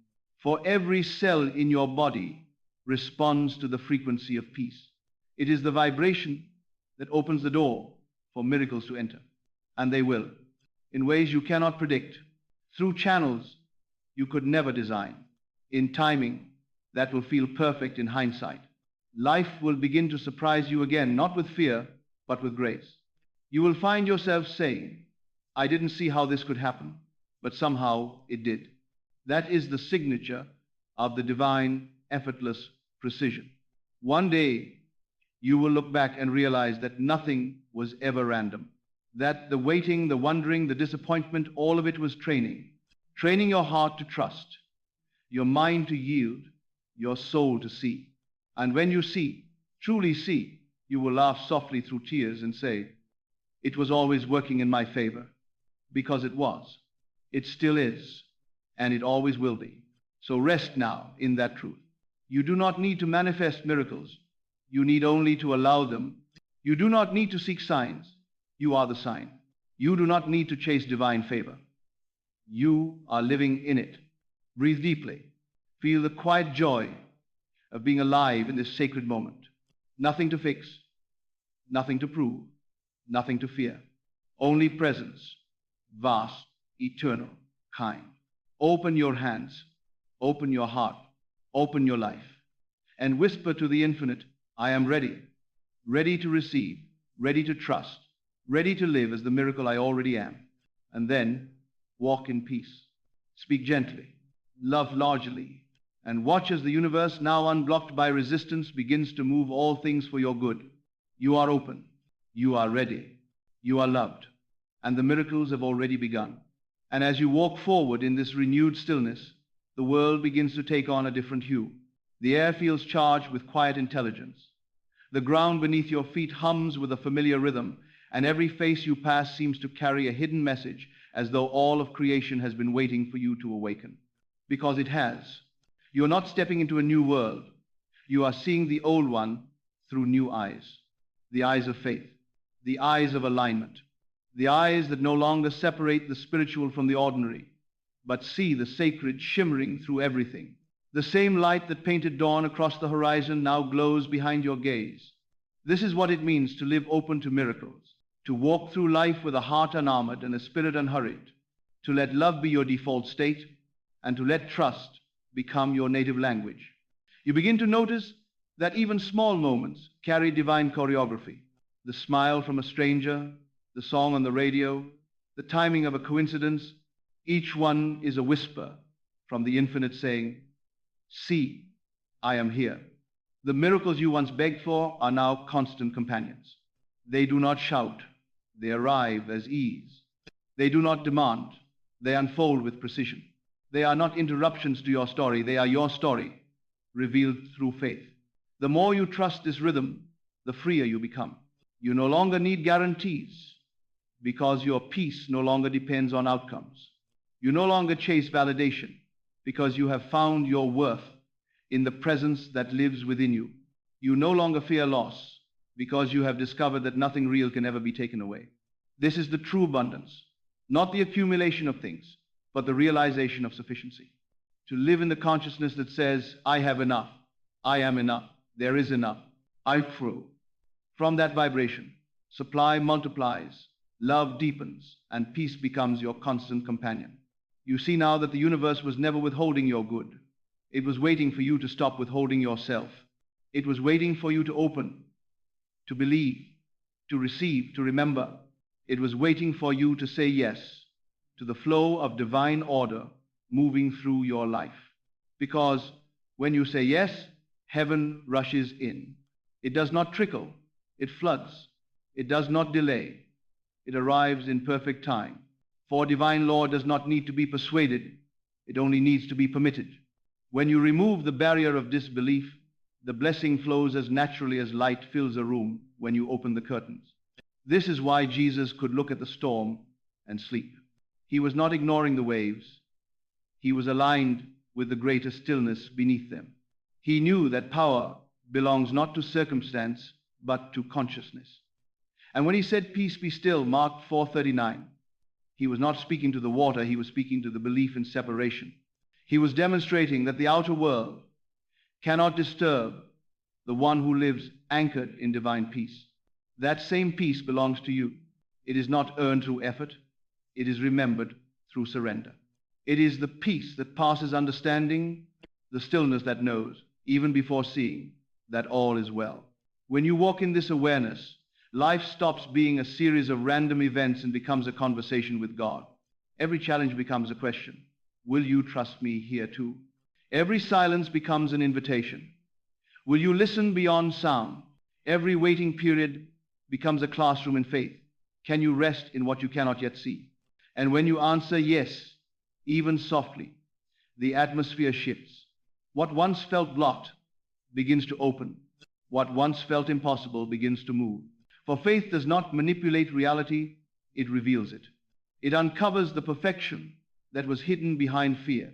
For every cell in your body responds to the frequency of peace. It is the vibration that opens the door for miracles to enter. And they will, in ways you cannot predict, through channels you could never design, in timing that will feel perfect in hindsight. Life will begin to surprise you again, not with fear, but with grace. You will find yourself saying, I didn't see how this could happen, but somehow it did. That is the signature of the divine, effortless precision. One day, you will look back and realize that nothing was ever random. That the waiting, the wondering, the disappointment, all of it was training. Training your heart to trust, your mind to yield, your soul to see. And when you see, truly see, you will laugh softly through tears and say, it was always working in my favor. Because it was. It still is. And it always will be. So rest now in that truth. You do not need to manifest miracles. You need only to allow them. You do not need to seek signs. You are the sign. You do not need to chase divine favor. You are living in it. Breathe deeply. Feel the quiet joy of being alive in this sacred moment. Nothing to fix, nothing to prove, nothing to fear. Only presence, vast, eternal, kind. Open your hands, open your heart, open your life, and whisper to the infinite, I am ready, ready to receive, ready to trust, ready to live as the miracle I already am. And then walk in peace. Speak gently, love largely, and watch as the universe, now unblocked by resistance, begins to move all things for your good. You are open, you are ready, you are loved, and the miracles have already begun. And as you walk forward in this renewed stillness, the world begins to take on a different hue. The air feels charged with quiet intelligence. The ground beneath your feet hums with a familiar rhythm, and every face you pass seems to carry a hidden message, as though all of creation has been waiting for you to awaken. Because it has. You're not stepping into a new world. You are seeing the old one through new eyes. The eyes of faith. The eyes of alignment. The eyes that no longer separate the spiritual from the ordinary, but see the sacred shimmering through everything. The same light that painted dawn across the horizon now glows behind your gaze. This is what it means to live open to miracles, to walk through life with a heart unarmored and a spirit unhurried, to let love be your default state, and to let trust become your native language. You begin to notice that even small moments carry divine choreography. The smile from a stranger, the song on the radio, the timing of a coincidence, each one is a whisper from the infinite saying, see, I am here. The miracles you once begged for are now constant companions. They do not shout, they arrive as ease. They do not demand, they unfold with precision. They are not interruptions to your story, they are your story, revealed through faith. The more you trust this rhythm, the freer you become. You no longer need guarantees, because your peace no longer depends on outcomes. You no longer chase validation, because you have found your worth in the presence that lives within you. You no longer fear loss, because you have discovered that nothing real can ever be taken away. This is the true abundance, not the accumulation of things, but the realization of sufficiency. To live in the consciousness that says, I have enough, I am enough, there is enough, I throw. From that vibration, supply multiplies, love deepens, and peace becomes your constant companion. You see now that the universe was never withholding your good. It was waiting for you to stop withholding yourself. It was waiting for you to open, to believe, to receive, to remember. It was waiting for you to say yes to the flow of divine order moving through your life. Because when you say yes, heaven rushes in. It does not trickle, it floods. It does not delay. It arrives in perfect time. For divine law does not need to be persuaded. It only needs to be permitted. When you remove the barrier of disbelief, the blessing flows as naturally as light fills a room when you open the curtains. This is why Jesus could look at the storm and sleep. He was not ignoring the waves. He was aligned with the greater stillness beneath them. He knew that power belongs not to circumstance, but to consciousness. And when he said, "Peace, be still," Mark 4:39, he was not speaking to the water, he was speaking to the belief in separation. He was demonstrating that the outer world cannot disturb the one who lives anchored in divine peace. That same peace belongs to you. It is not earned through effort. It is remembered through surrender. It is the peace that passes understanding, the stillness that knows, even before seeing, that all is well. When you walk in this awareness, life stops being a series of random events and becomes a conversation with God. Every challenge becomes a question. Will you trust me here too? Every silence becomes an invitation. Will you listen beyond sound? Every waiting period becomes a classroom in faith. Can you rest in what you cannot yet see? And when you answer yes, even softly, the atmosphere shifts. What once felt blocked begins to open. What once felt impossible begins to move. For faith does not manipulate reality, it reveals it. It uncovers the perfection that was hidden behind fear.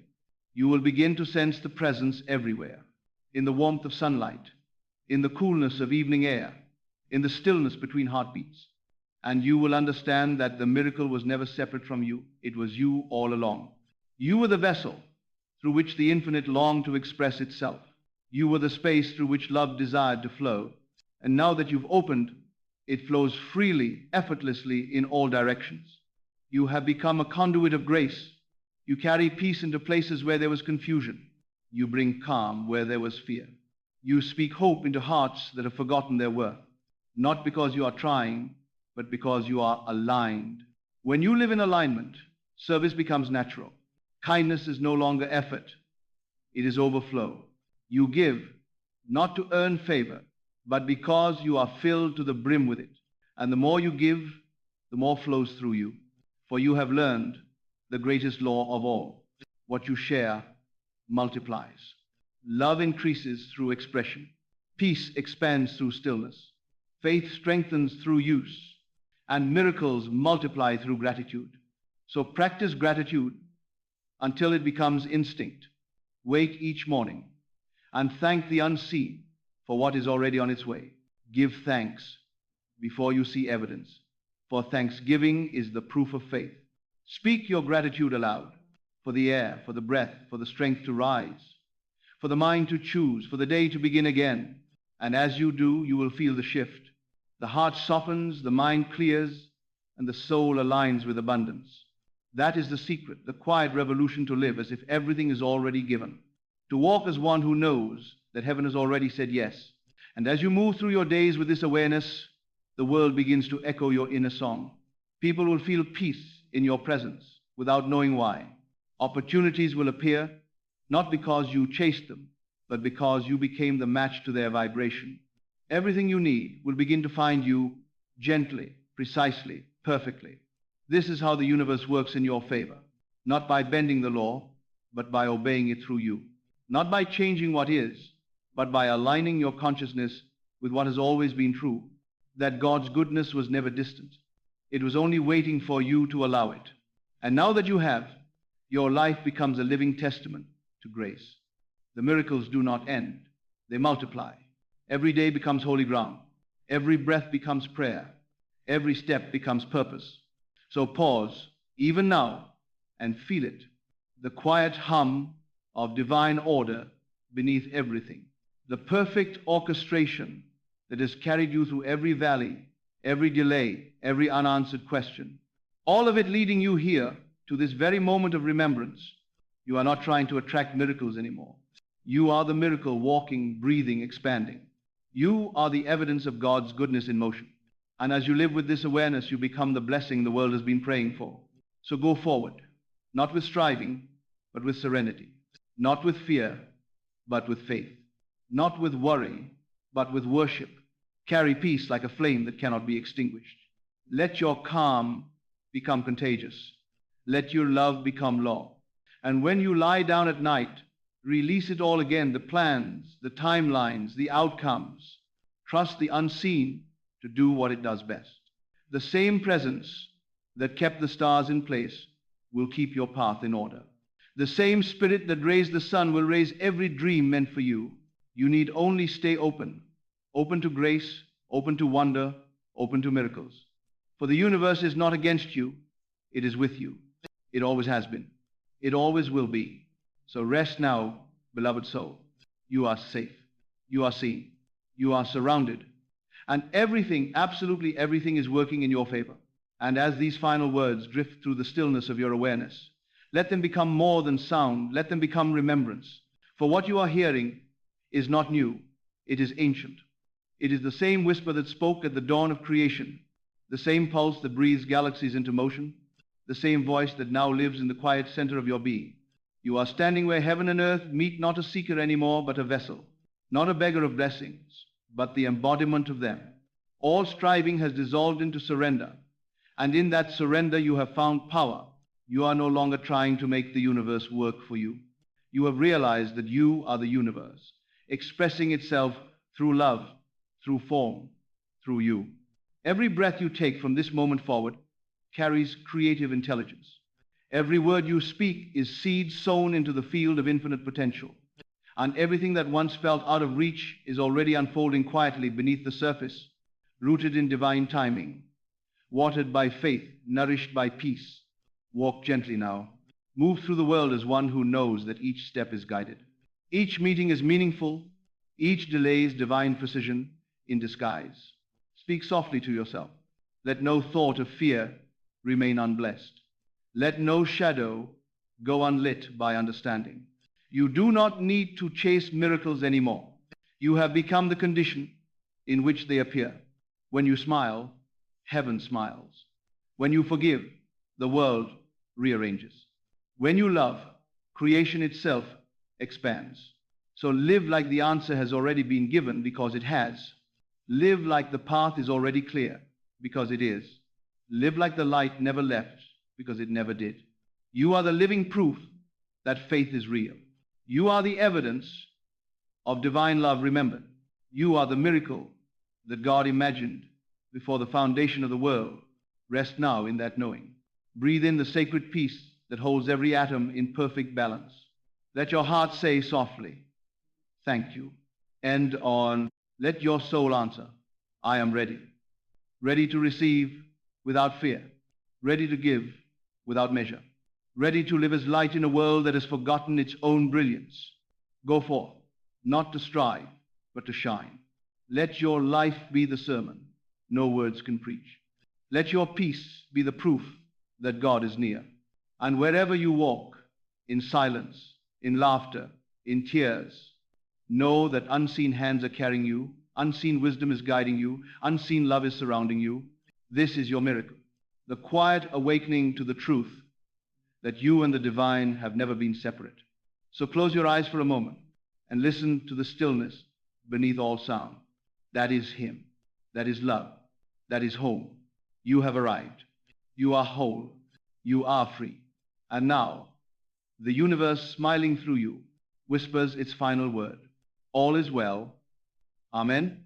You will begin to sense the presence everywhere, in the warmth of sunlight, in the coolness of evening air, in the stillness between heartbeats. And you will understand that the miracle was never separate from you. It was you all along. You were the vessel through which the infinite longed to express itself. You were the space through which love desired to flow. And now that you've opened, it flows freely, effortlessly in all directions. You have become a conduit of grace. You carry peace into places where there was confusion. You bring calm where there was fear. You speak hope into hearts that have forgotten their worth, not because you are trying, but because you are aligned. When you live in alignment, service becomes natural. Kindness is no longer effort. It is overflow. You give, not to earn favor, but because you are filled to the brim with it. And the more you give, the more flows through you. For you have learned the greatest law of all. What you share multiplies. Love increases through expression. Peace expands through stillness. Faith strengthens through use. And miracles multiply through gratitude. So practice gratitude until it becomes instinct. Wake each morning and thank the unseen for what is already on its way. Give thanks before you see evidence, for thanksgiving is the proof of faith. Speak your gratitude aloud for the air, for the breath, for the strength to rise, for the mind to choose, for the day to begin again. And as you do, you will feel the shift. The heart softens, the mind clears, and the soul aligns with abundance. That is the secret, the quiet revolution to live as if everything is already given. To walk as one who knows that heaven has already said yes. And as you move through your days with this awareness, the world begins to echo your inner song. People will feel peace in your presence without knowing why. Opportunities will appear, not because you chased them, but because you became the match to their vibration. Everything you need will begin to find you gently, precisely, perfectly. This is how the universe works in your favor, not by bending the law, but by obeying it through you. Not by changing what is, but by aligning your consciousness with what has always been true, that God's goodness was never distant. It was only waiting for you to allow it. And now that you have, your life becomes a living testament to grace. The miracles do not end. They multiply. Every day becomes holy ground. Every breath becomes prayer. Every step becomes purpose. So pause, even now, and feel it, the quiet hum of divine order beneath everything, the perfect orchestration that has carried you through every valley, every delay, every unanswered question, all of it leading you here to this very moment of remembrance. You are not trying to attract miracles anymore. You are the miracle, walking, breathing, expanding. You are the evidence of God's goodness in motion. And as you live with this awareness, you become the blessing the world has been praying for. So go forward, not with striving, but with serenity. Not with fear, but with faith. Not with worry, but with worship. Carry peace like a flame that cannot be extinguished. Let your calm become contagious. Let your love become law. And when you lie down at night, release it all again, the plans, the timelines, the outcomes. Trust the unseen to do what it does best. The same presence that kept the stars in place will keep your path in order. The same spirit that raised the sun will raise every dream meant for you. You need only stay open, open to grace, open to wonder, open to miracles. For the universe is not against you, it is with you. It always has been. It always will be. So rest now, beloved soul. You are safe. You are seen. You are surrounded. And everything, absolutely everything, is working in your favor. And as these final words drift through the stillness of your awareness, let them become more than sound. Let them become remembrance. For what you are hearing is not new. It is ancient. It is the same whisper that spoke at the dawn of creation, the same pulse that breathes galaxies into motion, the same voice that now lives in the quiet center of your being. You are standing where heaven and earth meet, not a seeker anymore, but a vessel, not a beggar of blessings, but the embodiment of them. All striving has dissolved into surrender, and in that surrender you have found power. You are no longer trying to make the universe work for you. You have realized that you are the universe, expressing itself through love, through form, through you. Every breath you take from this moment forward carries creative intelligence. Every word you speak is seed sown into the field of infinite potential. And everything that once felt out of reach is already unfolding quietly beneath the surface, rooted in divine timing, watered by faith, nourished by peace. Walk gently now. Move through the world as one who knows that each step is guided. Each meeting is meaningful. Each delay is divine precision in disguise. Speak softly to yourself. Let no thought of fear remain unblessed. Let no shadow go unlit by understanding. You do not need to chase miracles anymore. You have become the condition in which they appear. When you smile, heaven smiles. When you forgive, the world rearranges. When you love, creation itself expands. So live like the answer has already been given, because it has. Live like the path is already clear, because it is. Live like the light never left, because it never did. You are the living proof that faith is real. You are the evidence of divine love remembered. You are the miracle that God imagined before the foundation of the world. Rest now in that knowing. Breathe in the sacred peace that holds every atom in perfect balance. Let your heart say softly, thank you. End on, let your soul answer, I am ready. Ready to receive without fear. Ready to give without measure. Ready to live as light in a world that has forgotten its own brilliance. Go forth, not to strive, but to shine. Let your life be the sermon no words can preach. Let your peace be the proof that God is near. And wherever you walk, in silence, in laughter, in tears, know that unseen hands are carrying you, unseen wisdom is guiding you, unseen love is surrounding you. This is your miracle, the quiet awakening to the truth that you and the divine have never been separate. So close your eyes for a moment and listen to the stillness beneath all sound. That is Him. That is love. That is home. You have arrived. You are whole. You are free. And now, the universe smiling through you whispers its final word. All is well. Amen.